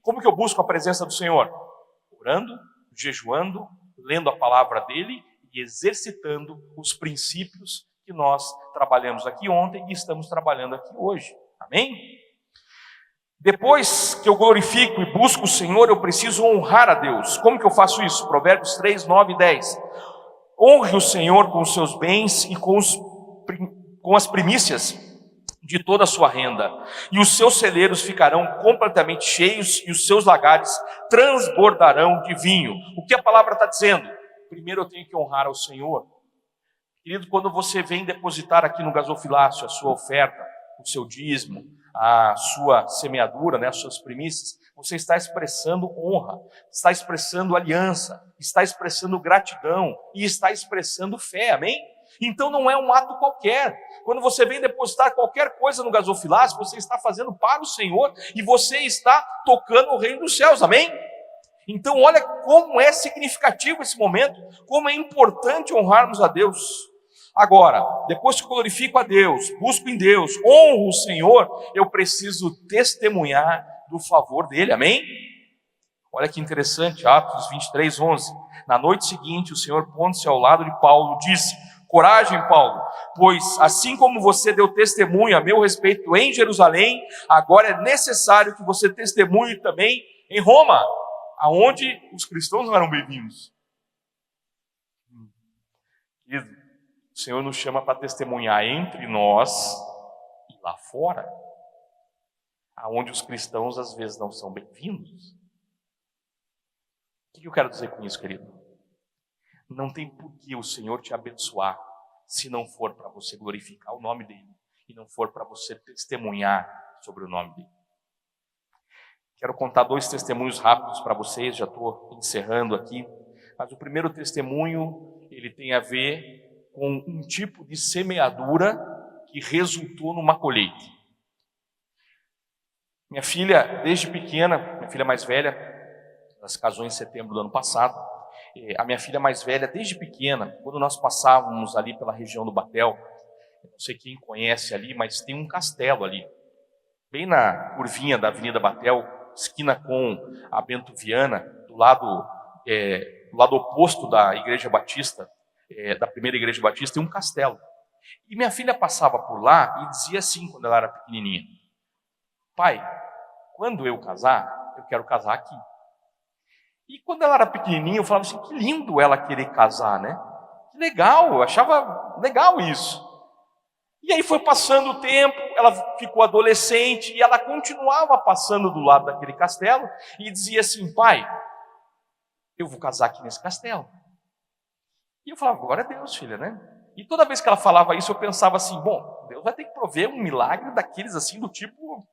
Como que eu busco a presença do Senhor? Orando, jejuando, lendo a palavra dele e exercitando os princípios que nós trabalhamos aqui ontem e estamos trabalhando aqui hoje. Amém? Depois que eu glorifico e busco o Senhor, eu preciso honrar a Deus. Como que eu faço isso? Provérbios 3, 9 e 10. Honre o Senhor com os seus bens e com as primícias de toda a sua renda, e os seus celeiros ficarão completamente cheios e os seus lagares transbordarão de vinho. O que a palavra está dizendo? Primeiro eu tenho que honrar ao Senhor. Querido, quando você vem depositar aqui no gasofilácio a sua oferta, o seu dízimo, a sua semeadura, né, as suas primícias, você está expressando honra, está expressando aliança, está expressando gratidão e está expressando fé, amém? Então não é um ato qualquer. Quando você vem depositar qualquer coisa no gasofilácio, você está fazendo para o Senhor e você está tocando o reino dos céus, amém? Então olha como é significativo esse momento, como é importante honrarmos a Deus. Agora, depois que eu glorifico a Deus, busco em Deus, honro o Senhor, eu preciso testemunhar do favor dele, amém? Olha que interessante, Atos 23, 11. Na noite seguinte, o Senhor, pondo-se ao lado de Paulo, disse: coragem, Paulo, pois assim como você deu testemunho a meu respeito em Jerusalém, agora é necessário que você testemunhe também em Roma, aonde os cristãos não eram bem-vindos. O Senhor nos chama para testemunhar entre nós e lá fora, aonde os cristãos às vezes não são bem-vindos. O que eu quero dizer com isso, querido? Não tem por que o Senhor te abençoar se não for para você glorificar o nome dele e não for para você testemunhar sobre o nome dele. Quero contar 2 testemunhos rápidos para vocês, já estou encerrando aqui, mas o primeiro testemunho, ele tem a ver com um tipo de semeadura que resultou numa colheita. Minha filha, desde pequena, minha filha mais velha, ela se casou em setembro do ano passado. A minha filha mais velha, desde pequena, quando nós passávamos ali pela região do Batel, não sei quem conhece ali, mas tem um castelo ali, bem na curvinha da Avenida Batel, esquina com a Bento Viana, do lado oposto da Igreja Batista, da primeira Igreja Batista, tem um castelo. E minha filha passava por lá e dizia assim, quando ela era pequenininha: pai, quando eu casar, eu quero casar aqui. E quando ela era pequenininha, eu falava assim: que lindo ela querer casar, né? Que legal, eu achava legal isso. E aí foi passando o tempo, ela ficou adolescente e ela continuava passando do lado daquele castelo e dizia assim: pai, eu vou casar aqui nesse castelo. E eu falava: glória a Deus, filha, né? E toda vez que ela falava isso, eu pensava assim: bom, Deus vai ter que prover um milagre daqueles assim, do tipo,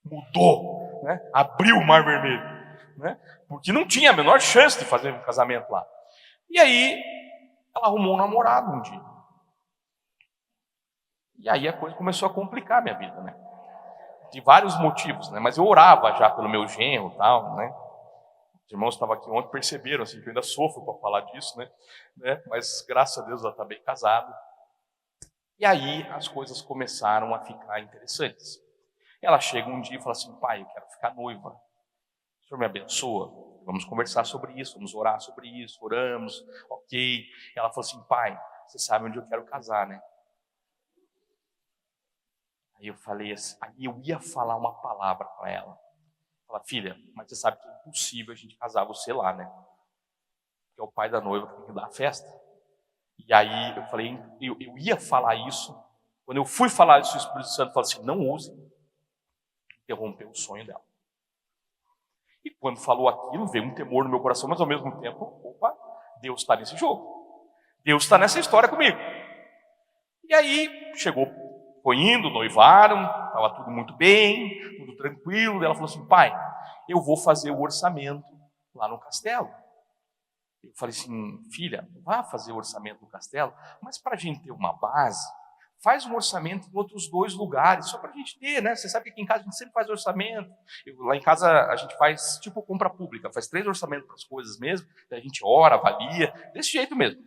mudou, né? Abriu o Mar Vermelho, né? Porque não tinha a menor chance de fazer um casamento lá. E aí, ela arrumou um namorado um dia. E aí a coisa começou a complicar a minha vida, né? De vários motivos, né? Mas eu orava já pelo meu genro e tal, né? Os irmãos estavam aqui ontem, perceberam assim, que eu ainda sofro para falar disso, né? Mas graças a Deus ela está bem casada. E aí as coisas começaram a ficar interessantes. Ela chega um dia e fala assim: pai, eu quero ficar noiva. O senhor me abençoa? Vamos conversar sobre isso, vamos orar sobre isso. Oramos, ok. Ela falou assim: pai, você sabe onde eu quero casar, né? Aí eu falei assim, aí eu ia falar uma palavra para ela. Falar: filha, mas você sabe que é impossível a gente casar você lá, né? Porque é o pai da noiva que tem que dar a festa. E aí eu falei, eu ia falar isso. Quando eu fui falar isso, o Espírito Santo falou assim: não use. Interrompeu o sonho dela. E quando falou aquilo, veio um temor no meu coração, mas ao mesmo tempo, opa, Deus está nesse jogo. Deus está nessa história comigo. E aí chegou, foi indo, noivaram, estava tudo muito bem, tudo tranquilo. Ela falou assim: pai, eu vou fazer o orçamento lá no castelo. Eu falei assim: filha, vá fazer o orçamento do castelo, mas para a gente ter uma base, faz um orçamento em outros 2 lugares, só para a gente ter, né? Você sabe que aqui em casa a gente sempre faz orçamento. Lá em casa a gente faz tipo compra pública, faz 3 orçamentos para as coisas mesmo, a gente ora, avalia, desse jeito mesmo.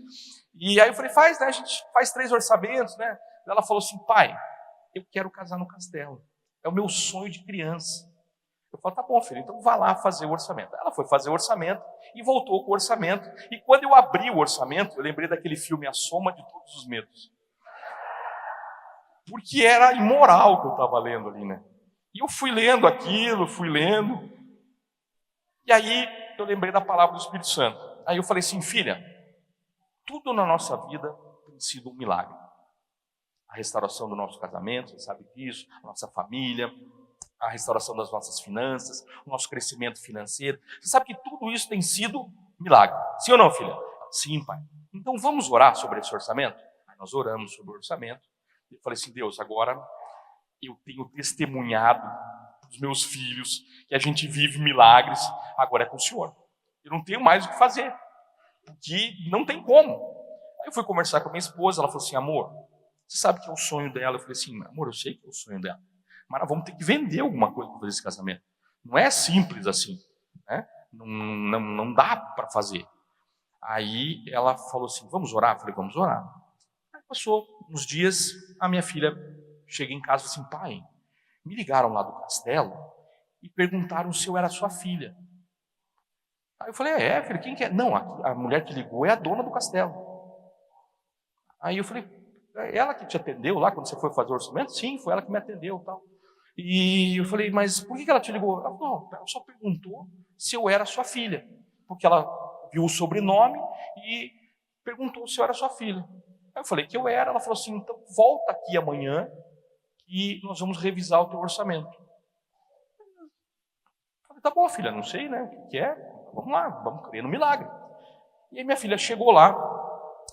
E aí eu falei: faz, né? A gente faz 3 orçamentos, né? Ela falou assim: pai, eu quero casar no castelo, é o meu sonho de criança. Eu falei: tá bom, filho, então vá lá fazer o orçamento. Ela foi fazer o orçamento e voltou com o orçamento. E quando eu abri o orçamento, eu lembrei daquele filme A Soma de Todos os Medos. Porque era imoral que eu estava lendo ali, né? E eu fui lendo aquilo, fui lendo. E aí eu lembrei da palavra do Espírito Santo. Aí eu falei assim: filha, tudo na nossa vida tem sido um milagre. A restauração do nosso casamento, você sabe disso, a nossa família, a restauração das nossas finanças, o nosso crescimento financeiro. Você sabe que tudo isso tem sido milagre. Sim ou não, filha? Sim, pai. Então vamos orar sobre esse orçamento? Aí nós oramos sobre o orçamento. Eu falei assim: Deus, agora eu tenho testemunhado para os meus filhos que a gente vive milagres, agora é com o Senhor. Eu não tenho mais o que fazer, porque não tem como. Aí eu fui conversar com a minha esposa, ela falou assim: amor, você sabe que é o sonho dela? Eu falei assim: amor, eu sei que é o sonho dela, mas nós vamos ter que vender alguma coisa para fazer esse casamento. Não é simples assim, né? Não dá para fazer. Aí ela falou assim: vamos orar? Eu falei: vamos orar. Aí passou uns dias, a minha filha chega em casa e assim: pai, me ligaram lá do castelo e perguntaram se eu era sua filha. Aí eu falei: é, filha, quem que é? Não, a mulher que ligou é a dona do castelo. Aí eu falei: é ela que te atendeu lá quando você foi fazer o orçamento? Sim, foi ela que me atendeu e tal. E eu falei: mas por que ela te ligou? Ela falou: não, ela só perguntou se eu era sua filha, porque ela viu o sobrenome e perguntou se eu era sua filha. Aí eu falei que eu era. Ela falou assim: então volta aqui amanhã e nós vamos revisar o teu orçamento. Eu falei: tá bom, filha, não sei, né, o que é, vamos lá, vamos crer no milagre. E aí minha filha chegou lá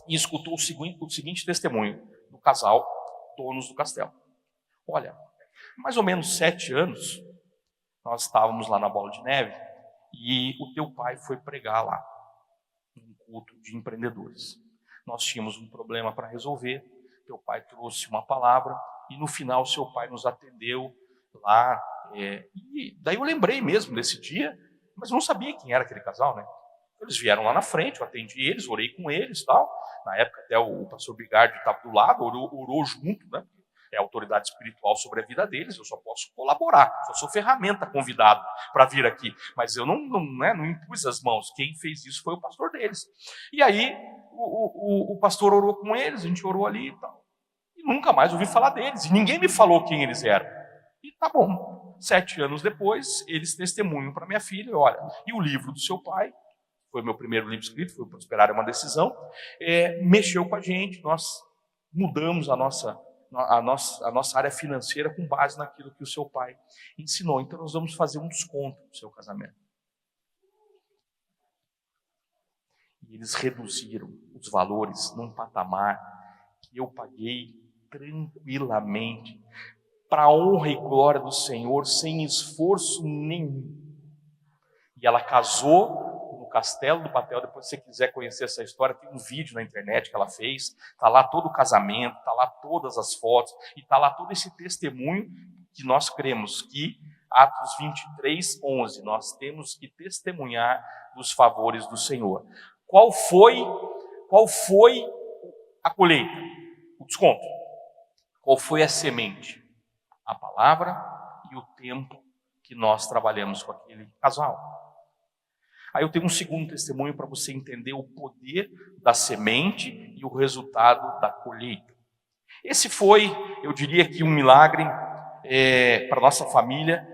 e escutou o seguinte testemunho do casal donos do castelo. Olha, mais ou menos 7 anos, nós estávamos lá na Bola de Neve e o teu pai foi pregar lá, um culto de empreendedores. Nós tínhamos um problema para resolver, teu pai trouxe uma palavra e no final seu pai nos atendeu lá. E daí eu lembrei mesmo desse dia, mas eu não sabia quem era aquele casal, né? Eles vieram lá na frente, eu atendi eles, orei com eles e tal. Na época até o pastor Bigardi estava do lado, orou junto, né? É a autoridade espiritual sobre a vida deles, eu só posso colaborar, só sou ferramenta convidado para vir aqui, mas eu não impus as mãos, quem fez isso foi o pastor deles. E aí o pastor orou com eles, a gente orou ali e tal, e nunca mais ouvi falar deles, e ninguém me falou quem eles eram. E tá bom, 7 anos depois, eles testemunham para minha filha: olha, e o livro do seu pai, foi meu primeiro livro escrito, foi Prosperar é uma Decisão, mexeu com a gente, nós mudamos a nossa área financeira com base naquilo que o seu pai ensinou. Então nós vamos fazer um desconto no seu casamento. E eles reduziram os valores num patamar que eu paguei tranquilamente, para a honra e glória do Senhor, sem esforço nenhum. E ela casou no Castelo do Papel. Depois, se você quiser conhecer essa história, tem um vídeo na internet que ela fez, está lá todo o casamento, está lá todas as fotos, e está lá todo esse testemunho que nós cremos que Atos 23, 11. Nós temos que testemunhar dos favores do Senhor. Qual foi a colheita? O desconto. Qual foi a semente? A palavra e o tempo que nós trabalhamos com aquele casal. Aí eu tenho um segundo testemunho para você entender o poder da semente e o resultado da colheita. Esse foi, eu diria que um milagre para nossa família,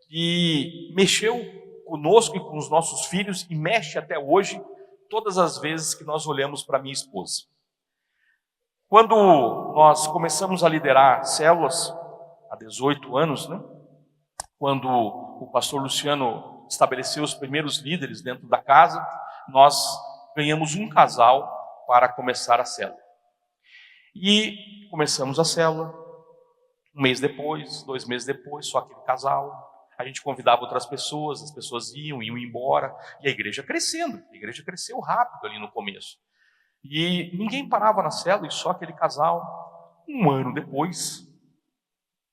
que mexeu conosco e com os nossos filhos e mexe até hoje, todas as vezes que nós olhamos para minha esposa. Quando nós começamos a liderar células, há 18 anos, né? Quando o pastor Luciano estabeleceu os primeiros líderes dentro da casa, nós ganhamos um casal para começar a célula. E começamos a célula, um mês depois, 2 meses depois, só aquele casal. A gente convidava outras pessoas, as pessoas iam embora, e a igreja crescendo. A igreja cresceu rápido ali no começo. E ninguém parava na célula, e só aquele casal. Um ano depois,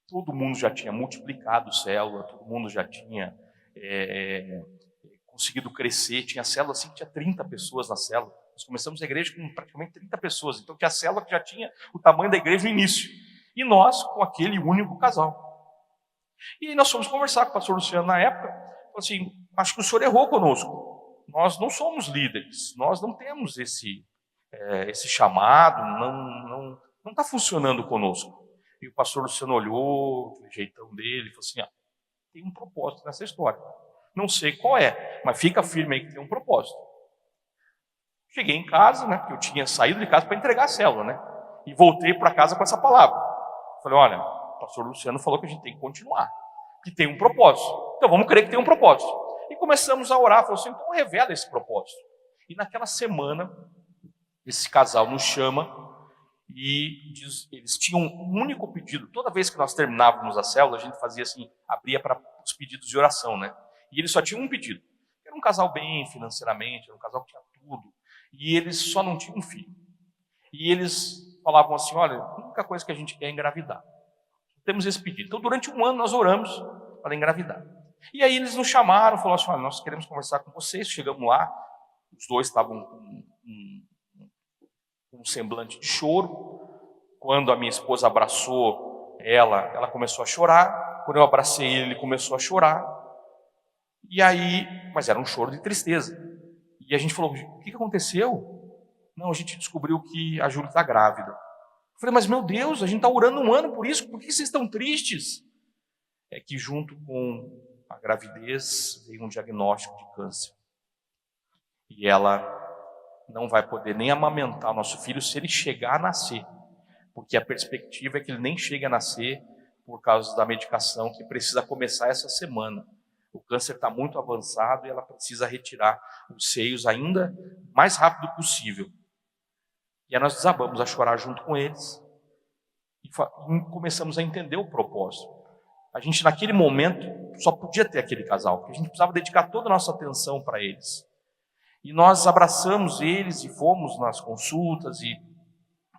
todo mundo já tinha multiplicado célula, todo mundo já tinha conseguido crescer. Tinha célula assim que tinha 30 pessoas na célula. Nós começamos a igreja com praticamente 30 pessoas. Então tinha célula que já tinha o tamanho da igreja no início. E nós com aquele único casal. E aí nós fomos conversar com o pastor Luciano na época. Falou assim, acho que o senhor errou conosco. Nós não somos líderes. Nós não temos esse chamado. Não está funcionando conosco. E o pastor Luciano olhou, o jeitão dele, falou assim, tem um propósito nessa história. Não sei qual é, mas fica firme aí que tem um propósito. Cheguei em casa, né, porque eu tinha saído de casa para entregar a célula, né, e voltei para casa com essa palavra. Falei, olha, o pastor Luciano falou que a gente tem que continuar, que tem um propósito. Então vamos crer que tem um propósito. E começamos a orar, falou assim, então revela esse propósito. E naquela semana, esse casal nos chama e eles tinham um único pedido. Toda vez que nós terminávamos a célula, a gente fazia assim, abria para os pedidos de oração, né? E eles só tinham um pedido. Era um casal bem financeiramente, era um casal que tinha tudo. E eles só não tinham um filho. E eles falavam assim, olha, a única coisa que a gente quer é engravidar. Temos esse pedido. Então, durante um ano, nós oramos para engravidar. E aí eles nos chamaram, falaram assim, olha, nós queremos conversar com vocês. Chegamos lá, os dois estavam com um semblante de choro. Quando a minha esposa abraçou ela começou a chorar. Quando eu abracei ele começou a chorar. E aí, mas era um choro de tristeza. E a gente falou, o que aconteceu? Não, a gente descobriu que a Júlia está grávida. Eu falei, mas meu Deus, a gente está orando um ano por isso, por que vocês estão tristes? É que junto com a gravidez veio um diagnóstico de câncer. E ela não vai poder nem amamentar o nosso filho se ele chegar a nascer. Porque a perspectiva é que ele nem chegue a nascer por causa da medicação que precisa começar essa semana. O câncer está muito avançado e ela precisa retirar os seios ainda mais rápido possível. E aí nós desabamos a chorar junto com eles e começamos a entender o propósito. A gente naquele momento só podia ter aquele casal, porque a gente precisava dedicar toda a nossa atenção para eles. E nós abraçamos eles e fomos nas consultas e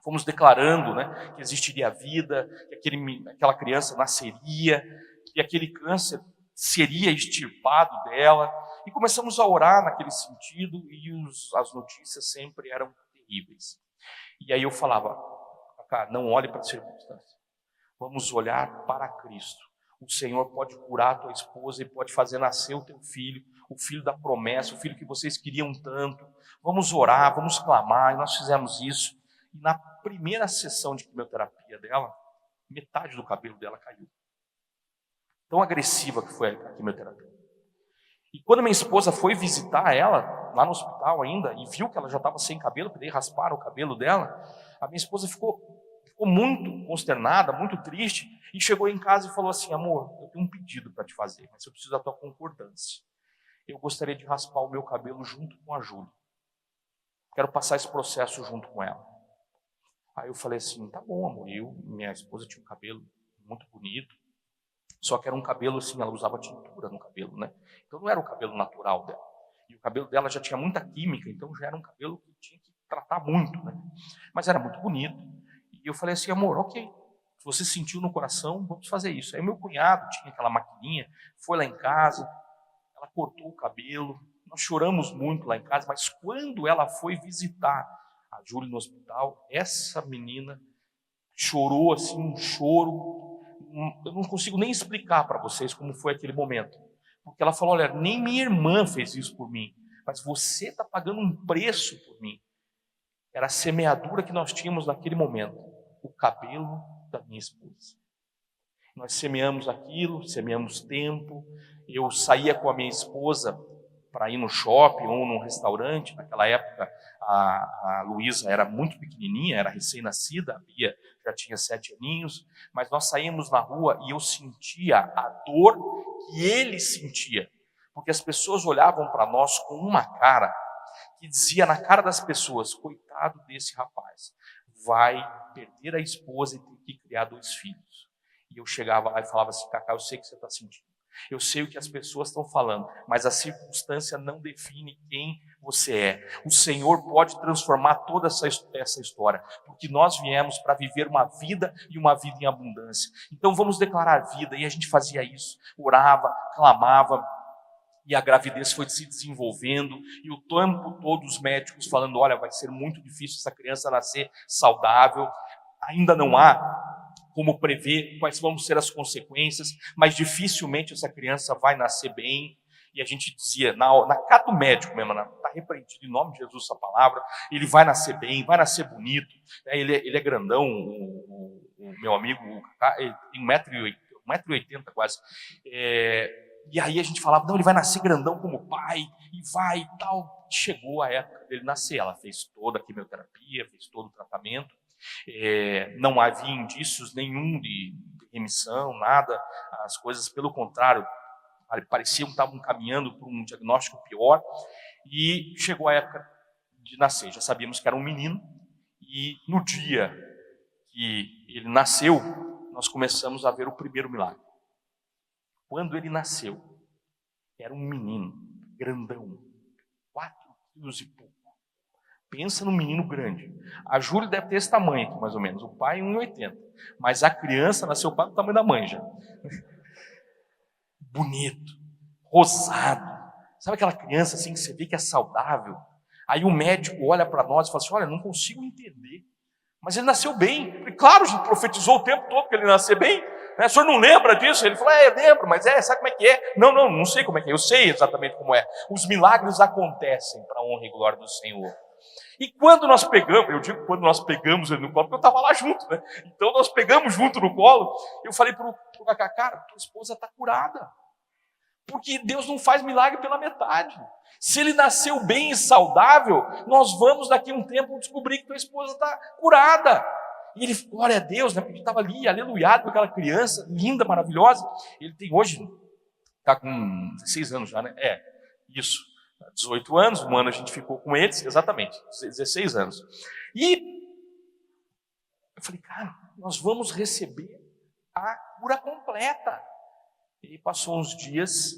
fomos declarando, né, que existiria vida, que aquela criança nasceria, que aquele câncer seria extirpado dela. E começamos a orar naquele sentido e as notícias sempre eram terríveis. E aí eu falava, cara, não olhe para as circunstâncias. Vamos olhar para Cristo. O Senhor pode curar a tua esposa e pode fazer nascer o teu filho, o filho da promessa, o filho que vocês queriam tanto. Vamos orar, vamos clamar. E nós fizemos isso. E na primeira sessão de quimioterapia dela, metade do cabelo dela caiu. Tão agressiva que foi a quimioterapia. E quando minha esposa foi visitar ela, lá no hospital ainda, e viu que ela já estava sem cabelo, porque daí rasparam o cabelo dela, a minha esposa ficou muito consternada, muito triste, e chegou em casa e falou assim, amor, eu tenho um pedido para te fazer, mas eu preciso da tua concordância. Eu gostaria de raspar o meu cabelo junto com a Júlia. Quero passar esse processo junto com ela. Aí eu falei assim, tá bom, amor. Minha esposa tinha um cabelo muito bonito, só que era um cabelo assim, ela usava tintura no cabelo, né? Então não era o cabelo natural dela. E o cabelo dela já tinha muita química, então já era um cabelo que tinha que tratar muito, né? Mas era muito bonito. E eu falei assim, amor, ok, Se você sentiu no coração, vamos fazer isso. Aí meu cunhado tinha aquela maquininha, foi lá em casa, ela cortou o cabelo, nós choramos muito lá em casa, mas quando ela foi visitar a Júlia no hospital, essa menina chorou assim, um choro, eu não consigo nem explicar para vocês como foi aquele momento, porque ela falou, olha, nem minha irmã fez isso por mim, mas você está pagando um preço por mim. Era a semeadura que nós tínhamos naquele momento, o cabelo da minha esposa. Nós semeamos aquilo, semeamos tempo. Eu saía com a minha esposa para ir no shopping ou num restaurante. Naquela época a Luísa era muito pequenininha, era recém-nascida, a Bia já tinha 7 aninhos, mas nós saímos na rua e eu sentia a dor que ele sentia, porque as pessoas olhavam para nós com uma cara que dizia na cara das pessoas, coitado desse rapaz, vai perder a esposa e ter que criar 2 filhos. E eu chegava lá e falava assim, Cacá, eu sei o que você está sentindo, eu sei o que as pessoas estão falando, mas a circunstância não define quem você é. O Senhor pode transformar toda essa história, porque nós viemos para viver uma vida e uma vida em abundância. Então vamos declarar vida, e a gente fazia isso, orava, clamava, e a gravidez foi se desenvolvendo, e o tempo todo os médicos falando, olha, vai ser muito difícil essa criança nascer saudável, ainda não há como prever quais vão ser as consequências, mas dificilmente essa criança vai nascer bem. E a gente dizia, na cara do médico mesmo, está repreendido em nome de Jesus essa palavra, ele vai nascer bem, vai nascer bonito, ele é grandão, o meu amigo, ele tem 1,80 m quase, e aí a gente falava, não, ele vai nascer grandão como pai, e vai e tal. Chegou a época dele nascer, ela fez toda a quimioterapia, fez todo o tratamento, não havia indícios nenhum de remissão, nada, as coisas pelo contrário, pareciam que estavam caminhando para um diagnóstico pior, e chegou a época de nascer, já sabíamos que era um menino, e no dia que ele nasceu, nós começamos a ver o primeiro milagre. Quando ele nasceu, era um menino grandão, 4 quilos e pouco. Pensa num menino grande. A Júlia deve ter esse tamanho aqui, mais ou menos. O pai 1,80 m. Mas a criança nasceu para o tamanho da mãe já. Bonito, rosado. Sabe aquela criança assim que você vê que é saudável? Aí o médico olha para nós e fala assim, olha, não consigo entender. Mas ele nasceu bem. E claro, a gente profetizou o tempo todo que ele nasceu bem. O senhor não lembra disso? Ele falou, eu lembro, mas sabe como é que é? Não sei como é que é. Eu sei exatamente como é. Os milagres acontecem para a honra e glória do Senhor. E quando nós pegamos, eu digo quando nós pegamos ele no colo, porque eu estava lá junto, né? Então nós pegamos junto no colo, eu falei para o Cacá, cara, tua esposa está curada. Porque Deus não faz milagre pela metade. Se ele nasceu bem e saudável, nós vamos daqui a um tempo descobrir que tua esposa está curada. E ele, glória a Deus, né? Porque estava ali, aleluiado com aquela criança, linda, maravilhosa. Ele tem hoje, está com 16 anos já, né? Isso. 18 anos, um ano a gente ficou com eles, exatamente, 16 anos. E eu falei, cara, nós vamos receber a cura completa. E passou uns dias,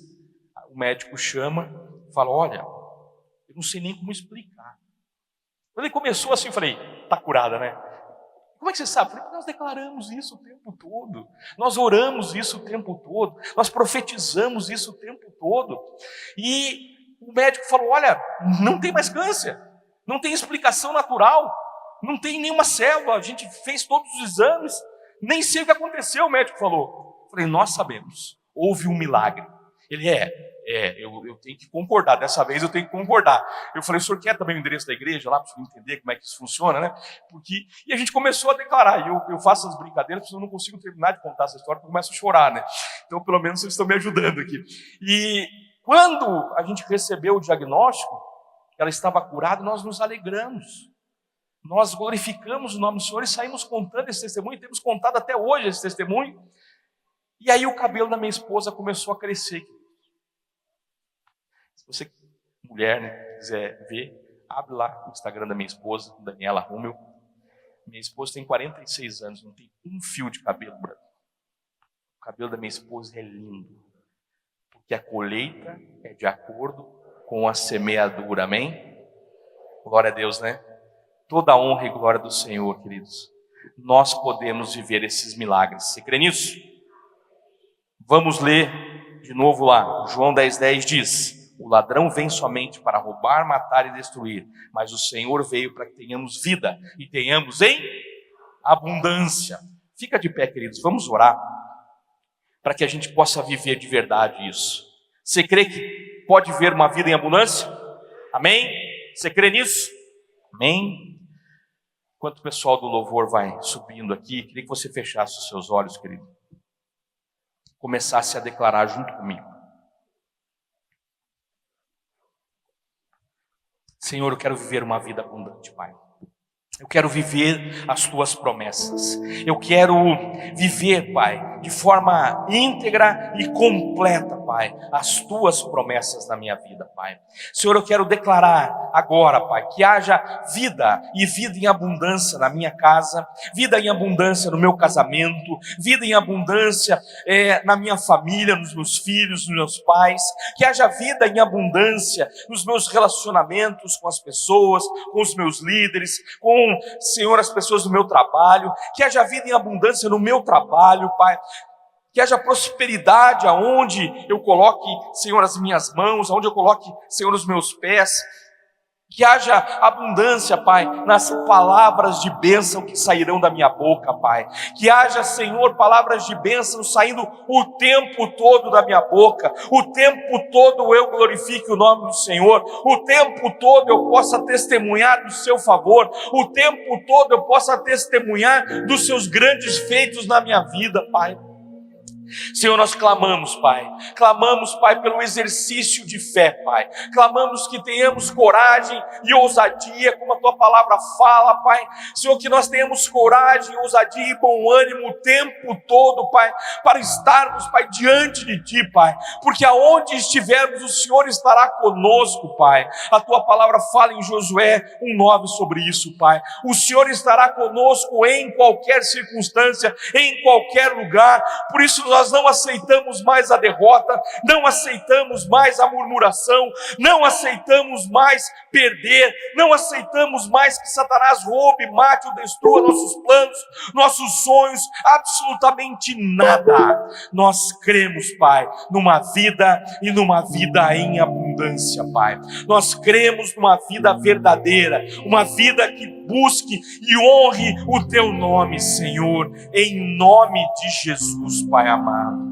o médico chama, fala, olha, eu não sei nem como explicar. Quando ele começou assim, eu falei, tá curada, né? Como é que você sabe? Eu falei, nós declaramos isso o tempo todo, nós oramos isso o tempo todo, nós profetizamos isso o tempo todo. E o médico falou, olha, não tem mais câncer, não tem explicação natural, não tem nenhuma célula, a gente fez todos os exames, nem sei o que aconteceu, o médico falou. Eu falei, nós sabemos, houve um milagre. Ele, eu tenho que concordar, dessa vez eu tenho que concordar. Eu falei, o senhor quer também o endereço da igreja lá, para o senhor entender como é que isso funciona, né? E a gente começou a declarar, e eu faço as brincadeiras, porque eu não consigo terminar de contar essa história, porque eu começo a chorar, né? Então, pelo menos, vocês estão me ajudando aqui. E quando a gente recebeu o diagnóstico, ela estava curada, nós nos alegramos. Nós glorificamos o nome do Senhor e saímos contando esse testemunho, e temos contado até hoje esse testemunho. E aí o cabelo da minha esposa começou a crescer. Se você, mulher, né, quiser ver, abre lá o Instagram da minha esposa, Daniela Rummel. Minha esposa tem 46 anos, não tem um fio de cabelo branco. O cabelo da minha esposa é lindo, porque a colheita é de acordo com a semeadura, amém? Glória a Deus, né? Toda a honra e glória do Senhor, queridos. nós podemos viver esses milagres. Você crê nisso? Vamos ler de novo lá. João 10:10 diz: o ladrão vem somente para roubar, matar e destruir, mas o Senhor veio para que tenhamos vida e tenhamos em abundância. Fica de pé, queridos, vamos orar para que a gente possa viver de verdade isso. Você crê que pode viver uma vida em abundância? Amém? Você crê nisso? Amém? Enquanto o pessoal do louvor vai subindo aqui, queria que você fechasse os seus olhos, querido. Começasse a declarar junto comigo. Senhor, eu quero viver uma vida abundante, Pai. Eu quero viver as Tuas promessas. Eu quero viver, Pai, de forma íntegra e completa, Pai, as Tuas promessas na minha vida, Pai. Senhor, eu quero declarar agora, Pai, que haja vida e vida em abundância na minha casa, vida em abundância no meu casamento, vida em abundância na minha família, nos meus filhos, nos meus pais, que haja vida em abundância nos meus relacionamentos com as pessoas, com os meus líderes, com, Senhor, as pessoas do meu trabalho, que haja vida em abundância no meu trabalho, Pai, que haja prosperidade aonde eu coloque, Senhor, as minhas mãos, aonde eu coloque, Senhor, os meus pés, que haja abundância, Pai, nas palavras de bênção que sairão da minha boca, Pai. Que haja, Senhor, palavras de bênção saindo o tempo todo da minha boca. O tempo todo eu glorifique o nome do Senhor. O tempo todo eu possa testemunhar do seu favor. O tempo todo eu possa testemunhar dos seus grandes feitos na minha vida, Pai. Senhor, nós clamamos, Pai, pelo exercício de fé, Pai, clamamos que tenhamos coragem e ousadia, como a Tua palavra fala, Pai, Senhor, que nós tenhamos coragem, ousadia e bom ânimo o tempo todo, Pai, para estarmos, Pai, diante de Ti, Pai, porque aonde estivermos, o Senhor estará conosco, Pai. A Tua palavra fala em Josué 1:9 sobre isso, Pai. O Senhor estará conosco em qualquer circunstância, em qualquer lugar. Por isso nós não aceitamos mais a derrota, não aceitamos mais a murmuração, não aceitamos mais perder, não aceitamos mais que Satanás roube, mate ou destrua nossos planos, nossos sonhos, absolutamente nada. Nós cremos, Pai, numa vida e numa vida em abundância, Pai. Nós cremos numa vida verdadeira, uma vida que busque e honre o Teu nome, Senhor, em nome de Jesus, Pai amado.